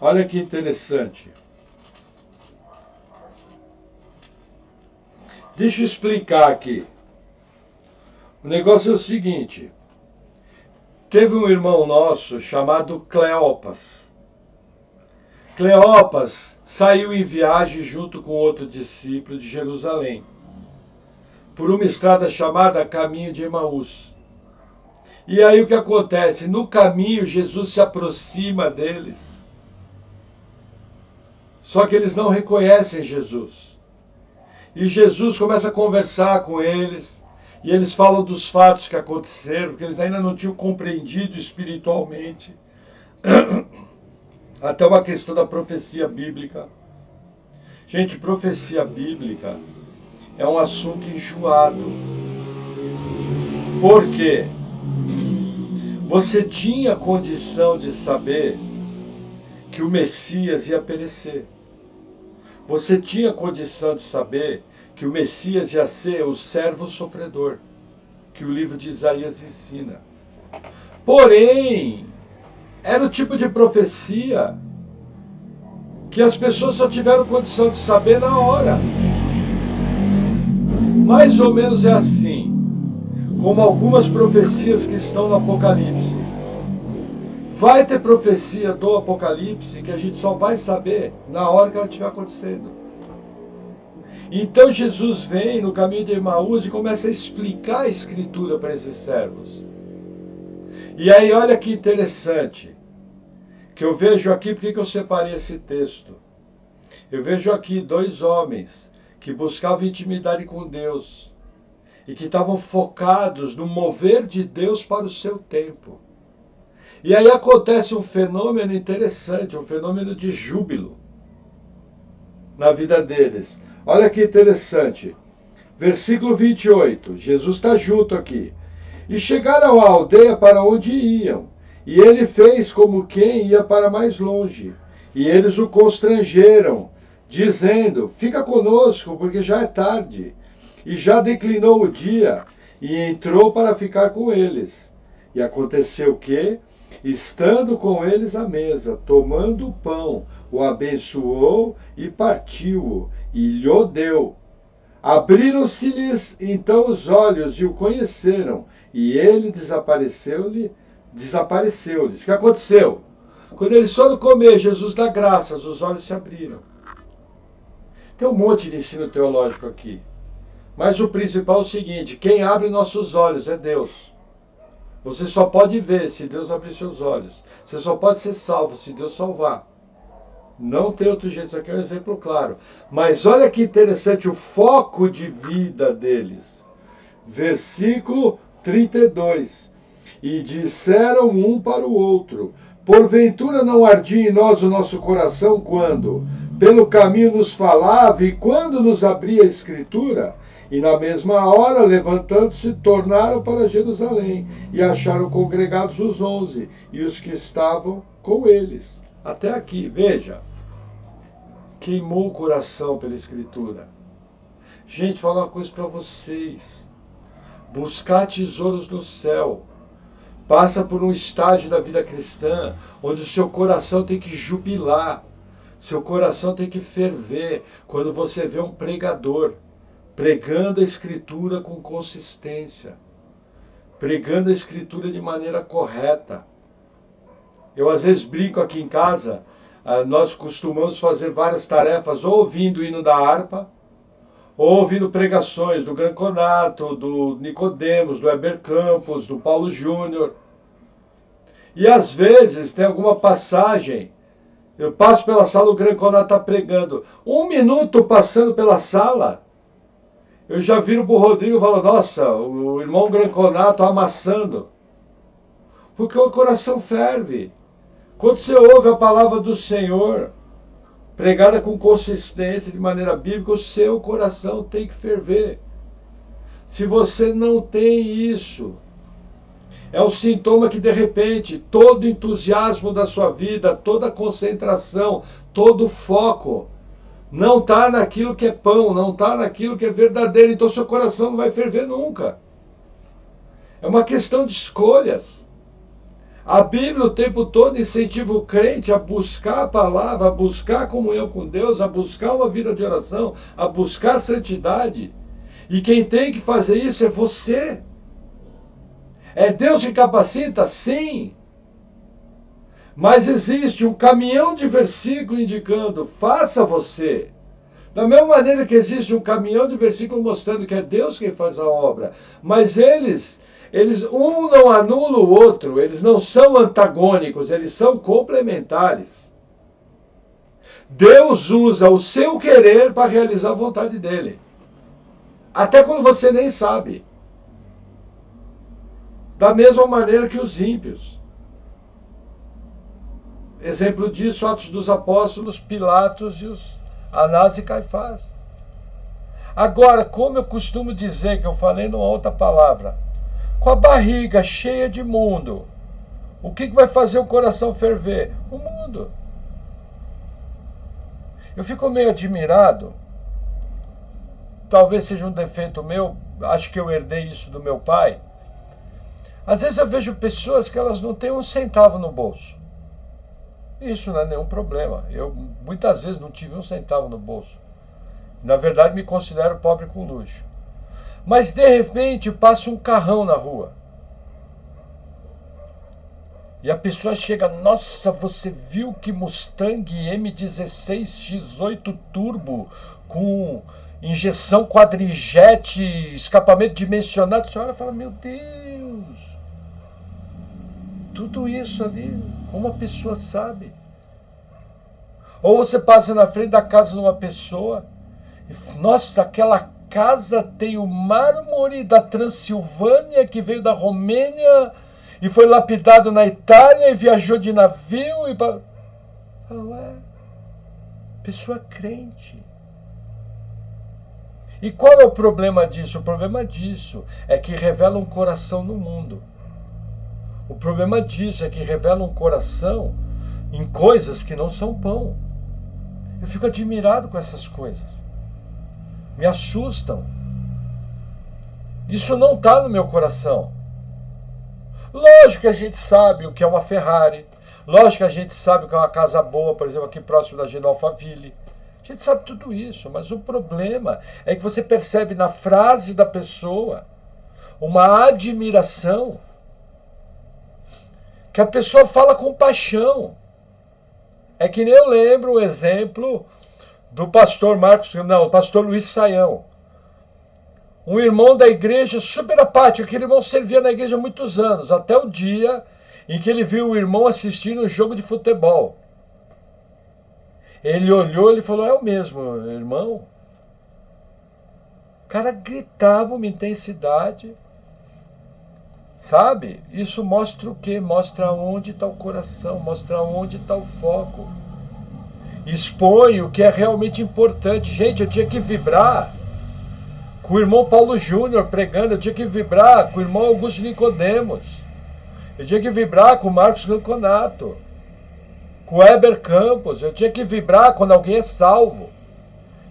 Olha que interessante. Deixa eu explicar aqui. O negócio é o seguinte. Teve um irmão nosso chamado Cleopas. Cleopas saiu em viagem junto com outro discípulo de Jerusalém, por uma estrada chamada Caminho de Emaús. E aí o que acontece? No caminho, Jesus se aproxima deles. Só que eles não reconhecem Jesus. E Jesus começa a conversar com eles, e eles falam dos fatos que aconteceram, porque eles ainda não tinham compreendido espiritualmente até uma questão da profecia bíblica. Gente, profecia bíblica é um assunto enjoado. Por quê? Você tinha condição de saber que o Messias ia perecer. Você tinha condição de saber que o Messias ia ser o servo sofredor, que o livro de Isaías ensina. Porém, era o tipo de profecia que as pessoas só tiveram condição de saber na hora. Mais ou menos é assim, como algumas profecias que estão no Apocalipse. Vai ter profecia do Apocalipse que a gente só vai saber na hora que ela estiver acontecendo. Então Jesus vem no caminho de Emaús e começa a explicar a Escritura para esses servos. E aí olha que interessante, que eu vejo aqui, por que eu separei esse texto? Eu vejo aqui dois homens que buscavam intimidade com Deus e que estavam focados no mover de Deus para o seu tempo. E aí acontece um fenômeno interessante, um fenômeno de júbilo na vida deles. Olha que interessante. Versículo 28, Jesus está junto aqui. E chegaram à aldeia para onde iam, e ele fez como quem ia para mais longe. E eles o constrangeram, dizendo, fica conosco, porque já é tarde. E já declinou o dia, e entrou para ficar com eles. E aconteceu que, estando com eles à mesa, tomando o pão, o abençoou e partiu-o, e lhe deu. Abriram-se-lhes então os olhos e o conheceram, e ele desapareceu-lhes. O que aconteceu? Quando eles foram comer, Jesus dá graças, os olhos se abriram. Tem um monte de ensino teológico aqui. Mas o principal é o seguinte, quem abre nossos olhos é Deus. Você só pode ver se Deus abrir seus olhos. Você só pode ser salvo se Deus salvar. Não tem outro jeito, isso aqui é um exemplo claro. Mas olha que interessante o foco de vida deles. Versículo 32. E disseram um para o outro, porventura não ardia em nós o nosso coração quando, pelo caminho nos falava e quando nos abria a Escritura? E na mesma hora, levantando-se, tornaram para Jerusalém e acharam congregados os 11 e os que estavam com eles. Até aqui, veja, queimou o coração pela Escritura. Gente, vou falar uma coisa para vocês. Buscar tesouros no céu passa por um estágio da vida cristã onde o seu coração tem que jubilar, seu coração tem que ferver quando você vê um pregador pregando a Escritura com consistência, pregando a Escritura de maneira correta. Eu às vezes brinco aqui em casa, nós costumamos fazer várias tarefas, ou ouvindo o hino da harpa, ou ouvindo pregações do Granconato, do Nicodemos, do Heber Campos, do Paulo Júnior. E às vezes tem alguma passagem, eu passo pela sala, o Granconato está pregando. 1 minuto passando pela sala, eu já viro pro Rodrigo e falo, nossa, o irmão Granconato amassando. Porque o coração ferve. Quando você ouve a palavra do Senhor, pregada com consistência, de maneira bíblica, o seu coração tem que ferver. Se você não tem isso, é um sintoma que, de repente, todo entusiasmo da sua vida, toda concentração, todo foco, não está naquilo que é pão, não está naquilo que é verdadeiro. Então, seu coração não vai ferver nunca. É uma questão de escolhas. A Bíblia o tempo todo incentiva o crente a buscar a palavra, a buscar a comunhão com Deus, a buscar uma vida de oração, a buscar a santidade. E quem tem que fazer isso é você. É Deus que capacita? Sim. Mas existe um caminhão de versículo indicando, faça você. Da mesma maneira que existe um caminhão de versículo mostrando que é Deus quem faz a obra. Mas eles um não anula o outro, eles não são antagônicos, eles são complementares. Deus usa o seu querer para realizar a vontade dele. Até quando você nem sabe. Da mesma maneira que os ímpios. Exemplo disso, Atos dos Apóstolos, Pilatos e os Anás e Caifás. Agora, como eu costumo dizer, que eu falei numa outra palavra, com a barriga cheia de mundo, o que vai fazer o coração ferver? O mundo. Eu fico meio admirado, talvez seja um defeito meu, acho que eu herdei isso do meu pai. Às vezes eu vejo pessoas que elas não têm um centavo no bolso. Isso não é nenhum problema. Eu muitas vezes não tive um centavo no bolso. Na verdade, me considero pobre com luxo. Mas de repente passa um carrão na rua. E a pessoa chega, nossa, você viu que Mustang M16 X8 Turbo com injeção quadrijet, escapamento dimensionado? A senhora fala, meu Deus, tudo isso ali, como a pessoa sabe? Ou você passa na frente da casa de uma pessoa, e, nossa, aquela casa tem o mármore da Transilvânia que veio da Romênia e foi lapidado na Itália e viajou de navio e... Ué, pessoa crente. E qual é o problema disso? O problema disso é que revela um coração no mundo. O problema disso é que revela um coração em coisas que não são pão. Eu fico admirado com essas coisas. Me assustam. Isso não está no meu coração. Lógico que a gente sabe o que é uma Ferrari. Lógico que a gente sabe o que é uma casa boa, por exemplo, aqui próximo da Gina Alphaville. A gente sabe tudo isso, mas o problema é que você percebe na frase da pessoa uma admiração que a pessoa fala com paixão. É que nem eu lembro o exemplo do pastor pastor Luiz Saião. Um irmão da igreja super apático, aquele irmão servia na igreja há muitos anos, até o dia em que ele viu o irmão assistindo um jogo de futebol. Ele olhou e falou, é o mesmo, irmão. O cara gritava uma intensidade. Sabe? Isso mostra o quê? Mostra onde está o coração, mostra onde está o foco. Expõe o que é realmente importante. Gente, eu tinha que vibrar com o irmão Paulo Júnior pregando, eu tinha que vibrar com o irmão Augusto Nicodemos, eu tinha que vibrar com o Marcos Ranconato, com o Heber Campos, eu tinha que vibrar quando alguém é salvo.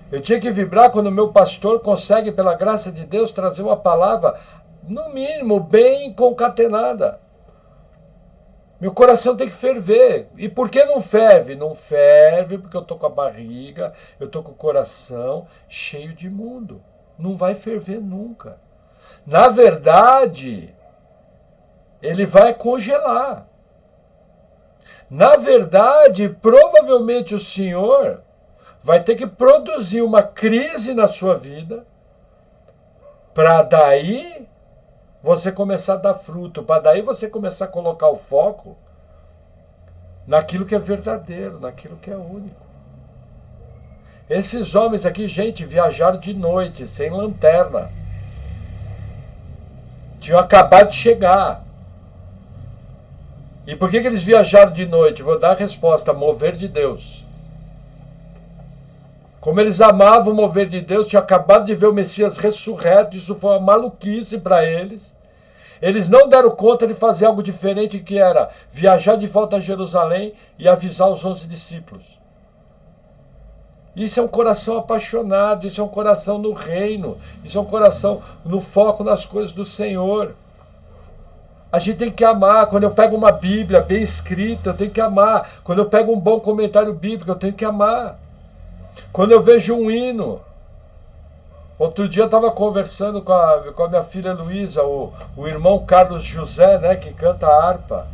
Eu tinha que vibrar quando o meu pastor consegue, pela graça de Deus, trazer uma palavra, no mínimo, bem concatenada. Meu coração tem que ferver. E por que não ferve? Não ferve porque eu estou com a barriga, eu estou com o coração cheio de mundo. Não vai ferver nunca. Na verdade, ele vai congelar. Na verdade, provavelmente o Senhor vai ter que produzir uma crise na sua vida para daí você começar a dar fruto, para daí você começar a colocar o foco naquilo que é verdadeiro, naquilo que é único. Esses homens aqui, gente, viajaram de noite, sem lanterna. Tinham acabado de chegar. E por que eles viajaram de noite? Vou dar a resposta: mover de Deus. Como eles amavam o mover de Deus, tinham acabado de ver o Messias ressurreto, isso foi uma maluquice para eles. Eles não deram conta de fazer algo diferente, que era viajar de volta a Jerusalém e avisar os 11 discípulos. Isso é um coração apaixonado, isso é um coração no reino, isso é um coração no foco nas coisas do Senhor. A gente tem que amar. Quando eu pego uma Bíblia bem escrita, eu tenho que amar. Quando eu pego um bom comentário bíblico, eu tenho que amar. Quando eu vejo um hino. Outro dia eu estava conversando com a minha filha Luísa, o irmão Carlos José, né, que canta harpa.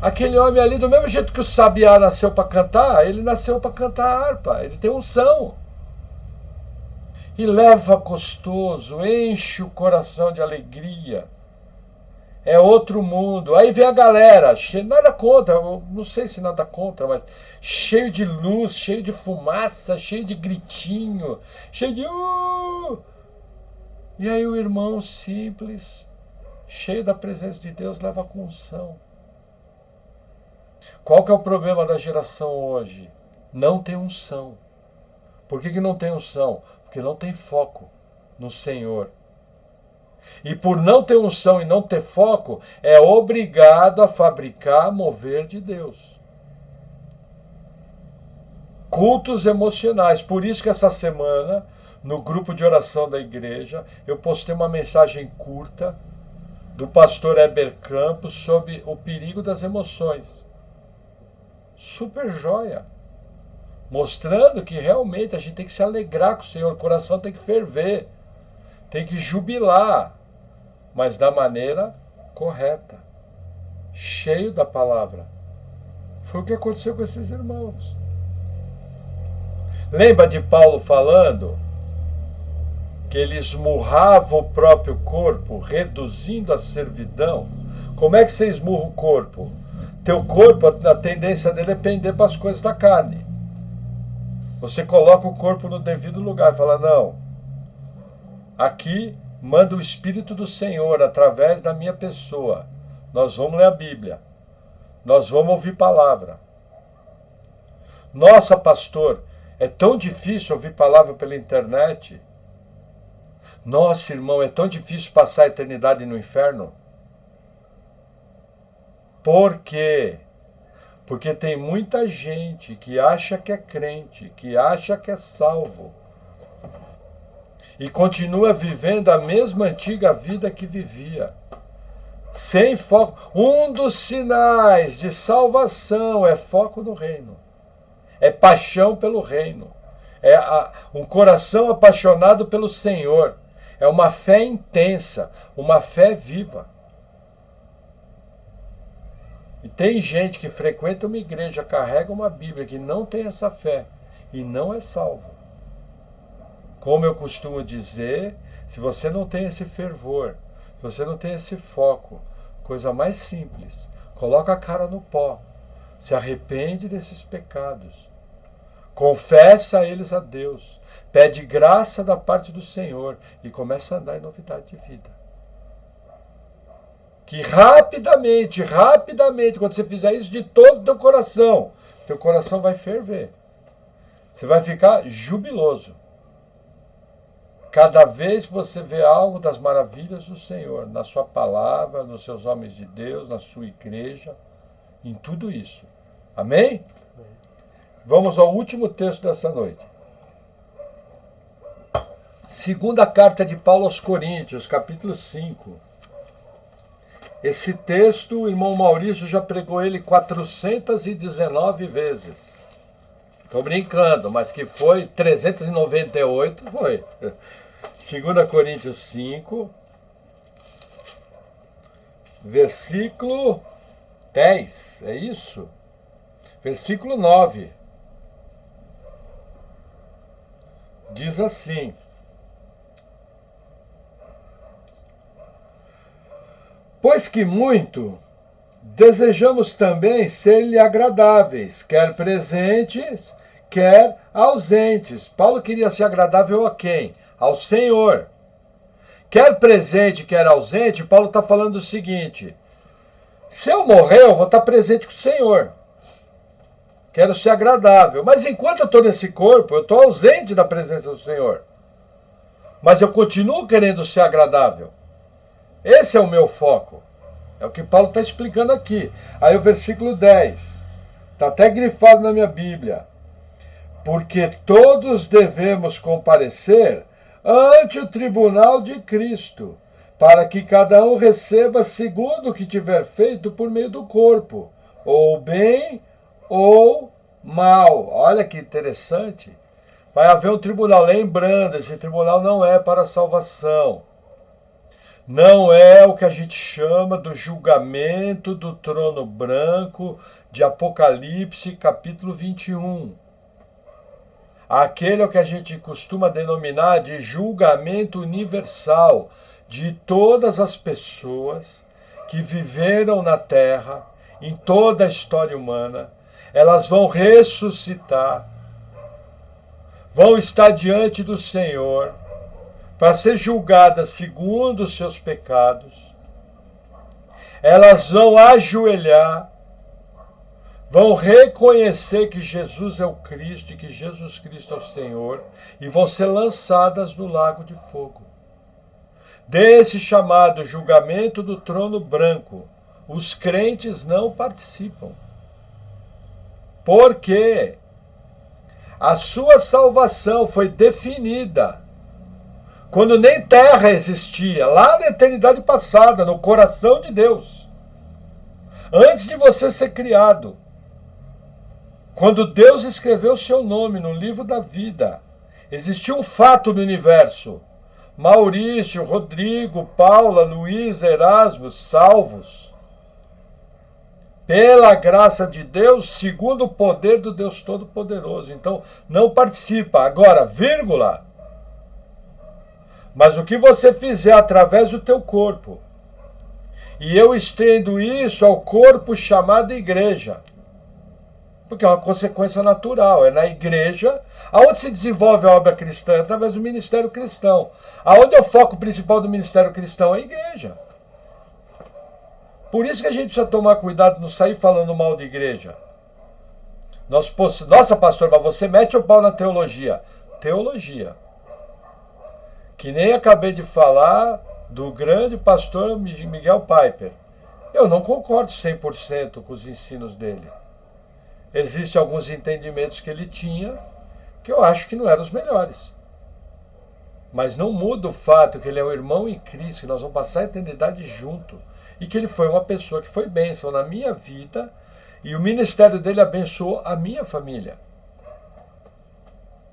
Aquele homem ali, do mesmo jeito que o sabiá nasceu para cantar, ele nasceu para cantar harpa. Ele tem unção. E leva gostoso, enche o coração de alegria. É outro mundo. Aí vem a galera, nada contra, eu não sei se nada contra, mas cheio de luz, cheio de fumaça, cheio de gritinho, cheio de... E aí o irmão simples, cheio da presença de Deus, leva com unção. Qual que é o problema da geração hoje? Não tem unção. Por que não tem unção? Porque não tem foco no Senhor. E por não ter unção e não ter foco, é obrigado a fabricar mover de Deus. Cultos emocionais. Por isso que essa semana, no grupo de oração da igreja, eu postei uma mensagem curta do pastor Heber Campos sobre o perigo das emoções. Super joia. Mostrando que realmente a gente tem que se alegrar com o Senhor, o coração tem que ferver. Tem que jubilar, mas da maneira correta, cheio da palavra. Foi o que aconteceu com esses irmãos. Lembra de Paulo falando que ele esmurrava o próprio corpo, reduzindo a servidão? Como é que você esmurra o corpo? Teu corpo, a tendência dele é pender para as coisas da carne. Você coloca o corpo no devido lugar e fala, não, aqui manda o Espírito do Senhor através da minha pessoa. Nós vamos ler a Bíblia. Nós vamos ouvir palavra. Nossa, pastor, é tão difícil ouvir palavra pela internet. Nossa, irmão, é tão difícil passar a eternidade no inferno. Por quê? Porque tem muita gente que acha que é crente, que acha que é salvo, e continua vivendo a mesma antiga vida que vivia, sem foco. Um dos sinais de salvação é foco no reino, é paixão pelo reino, é um coração apaixonado pelo Senhor, é uma fé intensa, uma fé viva. E tem gente que frequenta uma igreja, carrega uma Bíblia, que não tem essa fé e não é salvo. Como eu costumo dizer, se você não tem esse fervor, se você não tem esse foco, coisa mais simples, coloca a cara no pó, se arrepende desses pecados, confessa eles a Deus, pede graça da parte do Senhor e começa a andar em novidade de vida. Que rapidamente, quando você fizer isso de todo o teu coração vai ferver. Você vai ficar jubiloso. Cada vez que você vê algo das maravilhas do Senhor, na sua palavra, nos seus homens de Deus, na sua igreja, em tudo isso. Amém? Vamos ao último texto dessa noite. Segunda carta de Paulo aos Coríntios, capítulo 5. Esse texto, o irmão Maurício já pregou ele 419 vezes. Estou brincando, mas que foi 398, foi. 2 Coríntios 5, versículo 10, é isso? Versículo 9. Diz assim: pois que muito desejamos também ser-lhe agradáveis, quer presentes, quer ausentes. Paulo queria ser agradável a quem? Ao Senhor. Quer presente, quer ausente, Paulo está falando o seguinte: Se eu morrer, eu vou estar presente com o Senhor. Quero ser agradável. Mas enquanto eu estou nesse corpo, eu estou ausente da presença do Senhor. Mas eu continuo querendo ser agradável. Esse é o meu foco. É o que Paulo está explicando aqui. Aí o versículo 10. Está até grifado na minha Bíblia. Porque todos devemos comparecer ante o tribunal de Cristo, para que cada um receba segundo o que tiver feito por meio do corpo, ou bem ou mal. Olha que interessante. Vai haver um tribunal, lembrando, esse tribunal não é para salvação. Não é o que a gente chama do julgamento do trono branco de Apocalipse, capítulo 21. Aquele é o que a gente costuma denominar de julgamento universal de todas as pessoas que viveram na Terra, em toda a história humana. Elas vão ressuscitar, vão estar diante do Senhor para ser julgadas segundo os seus pecados. Elas vão ajoelhar, vão reconhecer que Jesus é o Cristo e que Jesus Cristo é o Senhor e vão ser lançadas no lago de fogo. Desse chamado julgamento do trono branco, os crentes não participam. Porque a sua salvação foi definida quando nem terra existia, lá na eternidade passada, no coração de Deus. Antes de você ser criado. Quando Deus escreveu o seu nome no livro da vida, existiu um fato no universo. Maurício, Rodrigo, Paula, Luiz, Erasmo, salvos. Pela graça de Deus, segundo o poder do Deus Todo-Poderoso. Então, não participa. Agora, vírgula. Mas o que você fizer através do teu corpo, e eu estendo isso ao corpo chamado igreja, porque é uma consequência natural, é na igreja, aonde se desenvolve a obra cristã, através do ministério cristão. Aonde é o foco principal do ministério cristão? É a igreja. Por isso que a gente precisa tomar cuidado de não sair falando mal de igreja. Nossa, pastor, mas você mete o pau na teologia. Teologia. Que nem acabei de falar do grande pastor Miguel Piper. Eu não concordo 100% com os ensinos dele. Existem alguns entendimentos que ele tinha que eu acho que não eram os melhores. Mas não muda o fato que ele é um irmão em Cristo, que nós vamos passar a eternidade junto. E que ele foi uma pessoa que foi bênção na minha vida e o ministério dele abençoou a minha família.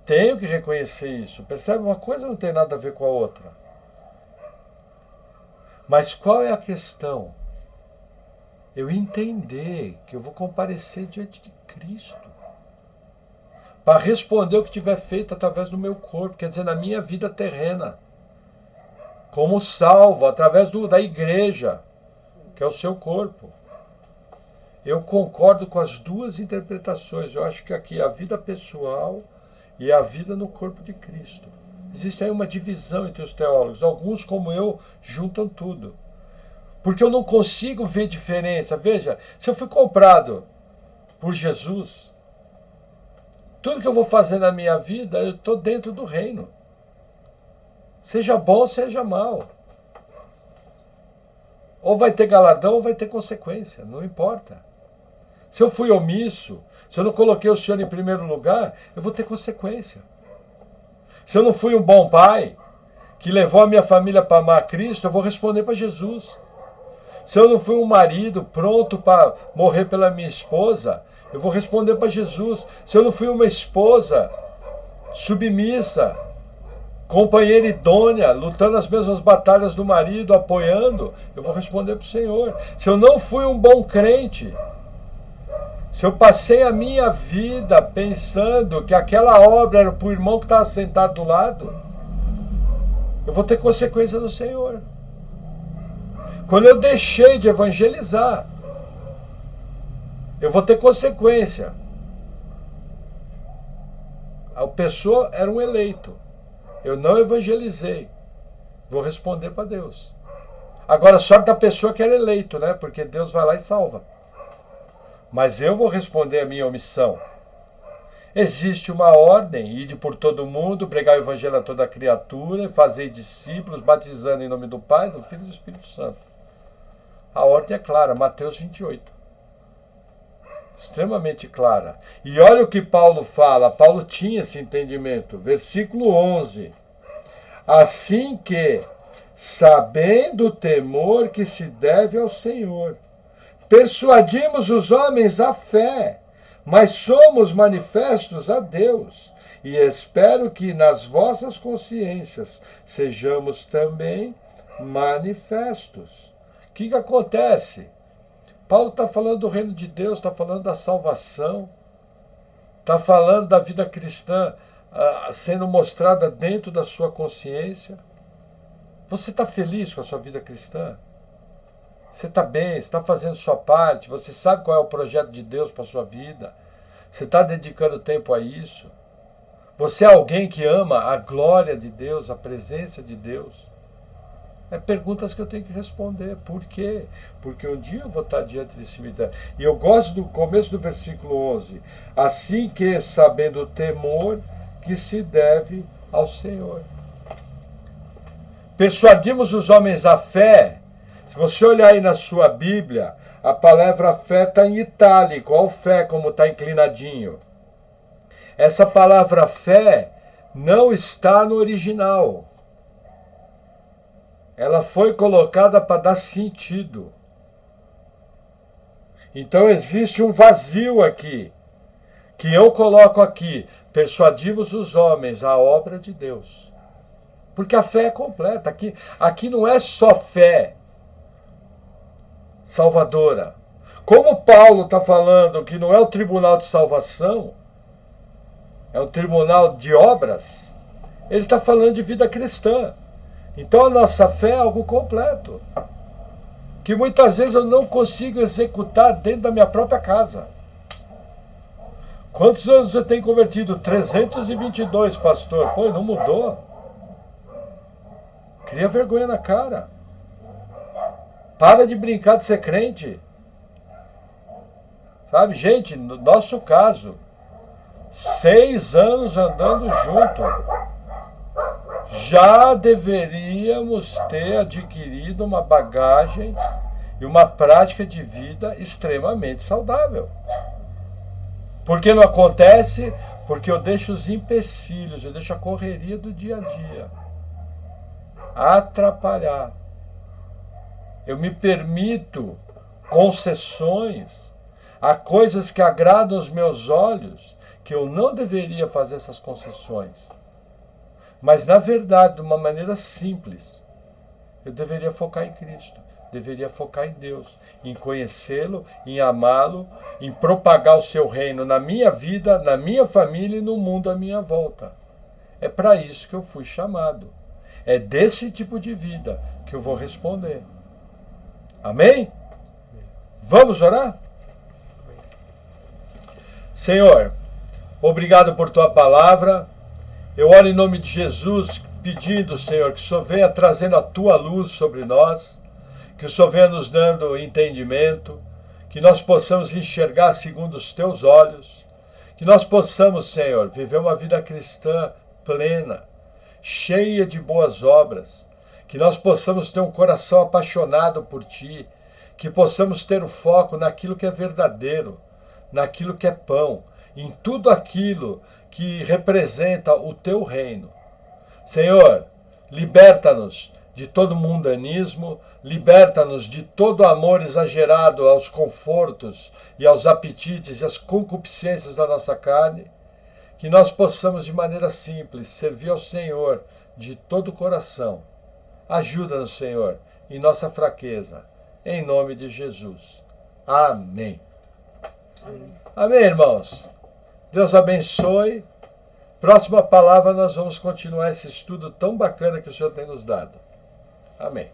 Tenho que reconhecer isso. Percebe? Uma coisa não tem nada a ver com a outra. Mas qual é a questão? Eu entender que eu vou comparecer diante de Cristo para responder o que tiver feito através do meu corpo, quer dizer, na minha vida terrena, como salvo, através da igreja, que é o seu corpo. Eu concordo com as duas interpretações. Eu acho que aqui a vida pessoal e a vida no corpo de Cristo. Existe aí uma divisão entre os teólogos. Alguns, como eu, juntam tudo. Porque eu não consigo ver diferença. Veja, se eu fui comprado por Jesus, tudo que eu vou fazer na minha vida, eu estou dentro do reino. Seja bom, seja mal. Ou vai ter galardão ou vai ter consequência. Não importa. Se eu fui omisso, se eu não coloquei o Senhor em primeiro lugar, eu vou ter consequência. Se eu não fui um bom pai, que levou a minha família para amar Cristo, eu vou responder para Jesus. Se eu não fui um marido pronto para morrer pela minha esposa, eu vou responder para Jesus. Se eu não fui uma esposa submissa, companheira idônea, lutando as mesmas batalhas do marido, apoiando, eu vou responder para o Senhor. Se eu não fui um bom crente, se eu passei a minha vida pensando que aquela obra era para o irmão que estava sentado do lado, eu vou ter consequência do Senhor. Quando eu deixei de evangelizar, eu vou ter consequência. A pessoa era um eleito. Eu não evangelizei. Vou responder para Deus. Agora, sorte da pessoa que era eleito, né? Porque Deus vai lá e salva. Mas eu vou responder a minha omissão. Existe uma ordem, ide por todo mundo, pregar o evangelho a toda criatura, fazer discípulos, batizando em nome do Pai, do Filho e do Espírito Santo. A ordem é clara, Mateus 28. Extremamente clara. E olha o que Paulo fala, Paulo tinha esse entendimento. Versículo 11. Assim que, sabendo o temor que se deve ao Senhor, persuadimos os homens à fé, mas somos manifestos a Deus, e espero que nas vossas consciências sejamos também manifestos. O que acontece? Paulo está falando do reino de Deus, está falando da salvação, está falando da vida cristã sendo mostrada dentro da sua consciência. Você está feliz com a sua vida cristã? Você está bem, você está fazendo sua parte, você sabe qual é o projeto de Deus para a sua vida, você está dedicando tempo a isso. Você é alguém que ama a glória de Deus, a presença de Deus? É perguntas que eu tenho que responder. Por quê? Porque um dia eu vou estar diante desse cemitério. E eu gosto do começo do versículo 11. Assim que, sabendo o temor que se deve ao Senhor. Persuadimos os homens à fé. Se você olhar aí na sua Bíblia, a palavra fé está em itálico. Olha o fé como está inclinadinho. Essa palavra fé não está no original. Ela foi colocada para dar sentido. Então existe um vazio aqui, que eu coloco aqui. Persuadimos os homens à obra de Deus. Porque a fé é completa. Aqui não é só fé salvadora. Como Paulo está falando que não é o tribunal de salvação, é o tribunal de obras, ele está falando de vida cristã. Então a nossa fé é algo completo, que muitas vezes eu não consigo executar dentro da minha própria casa. Quantos anos você tem convertido? 322, pastor. Pô, não mudou? Cria vergonha na cara. Para de brincar de ser crente. Sabe, gente, no nosso caso, 6 anos andando junto, já deveríamos ter adquirido uma bagagem e uma prática de vida extremamente saudável. Por que não acontece? Porque eu deixo os empecilhos, eu deixo a correria do dia a dia atrapalhar. Eu me permito concessões a coisas que agradam os meus olhos, que eu não deveria fazer essas concessões. Mas, na verdade, de uma maneira simples, eu deveria focar em Cristo, deveria focar em Deus, em conhecê-lo, em amá-lo, em propagar o seu reino na minha vida, na minha família e no mundo à minha volta. É para isso que eu fui chamado. É desse tipo de vida que eu vou responder. Amém? Vamos orar? Senhor, obrigado por tua palavra. Eu oro em nome de Jesus, pedindo, Senhor, que o Senhor venha trazendo a tua luz sobre nós, que o Senhor venha nos dando entendimento, que nós possamos enxergar segundo os teus olhos, que nós possamos, Senhor, viver uma vida cristã plena, cheia de boas obras, que nós possamos ter um coração apaixonado por Ti, que possamos ter o foco naquilo que é verdadeiro, naquilo que é pão, em tudo aquilo que representa o Teu reino. Senhor, liberta-nos de todo mundanismo, liberta-nos de todo amor exagerado aos confortos e aos apetites e às concupiscências da nossa carne, que nós possamos de maneira simples servir ao Senhor de todo o coração. Ajuda-nos, Senhor, em nossa fraqueza, em nome de Jesus. Amém. Amém, Amém, irmãos. Deus abençoe. Próxima palavra, nós vamos continuar esse estudo tão bacana que o Senhor tem nos dado. Amém.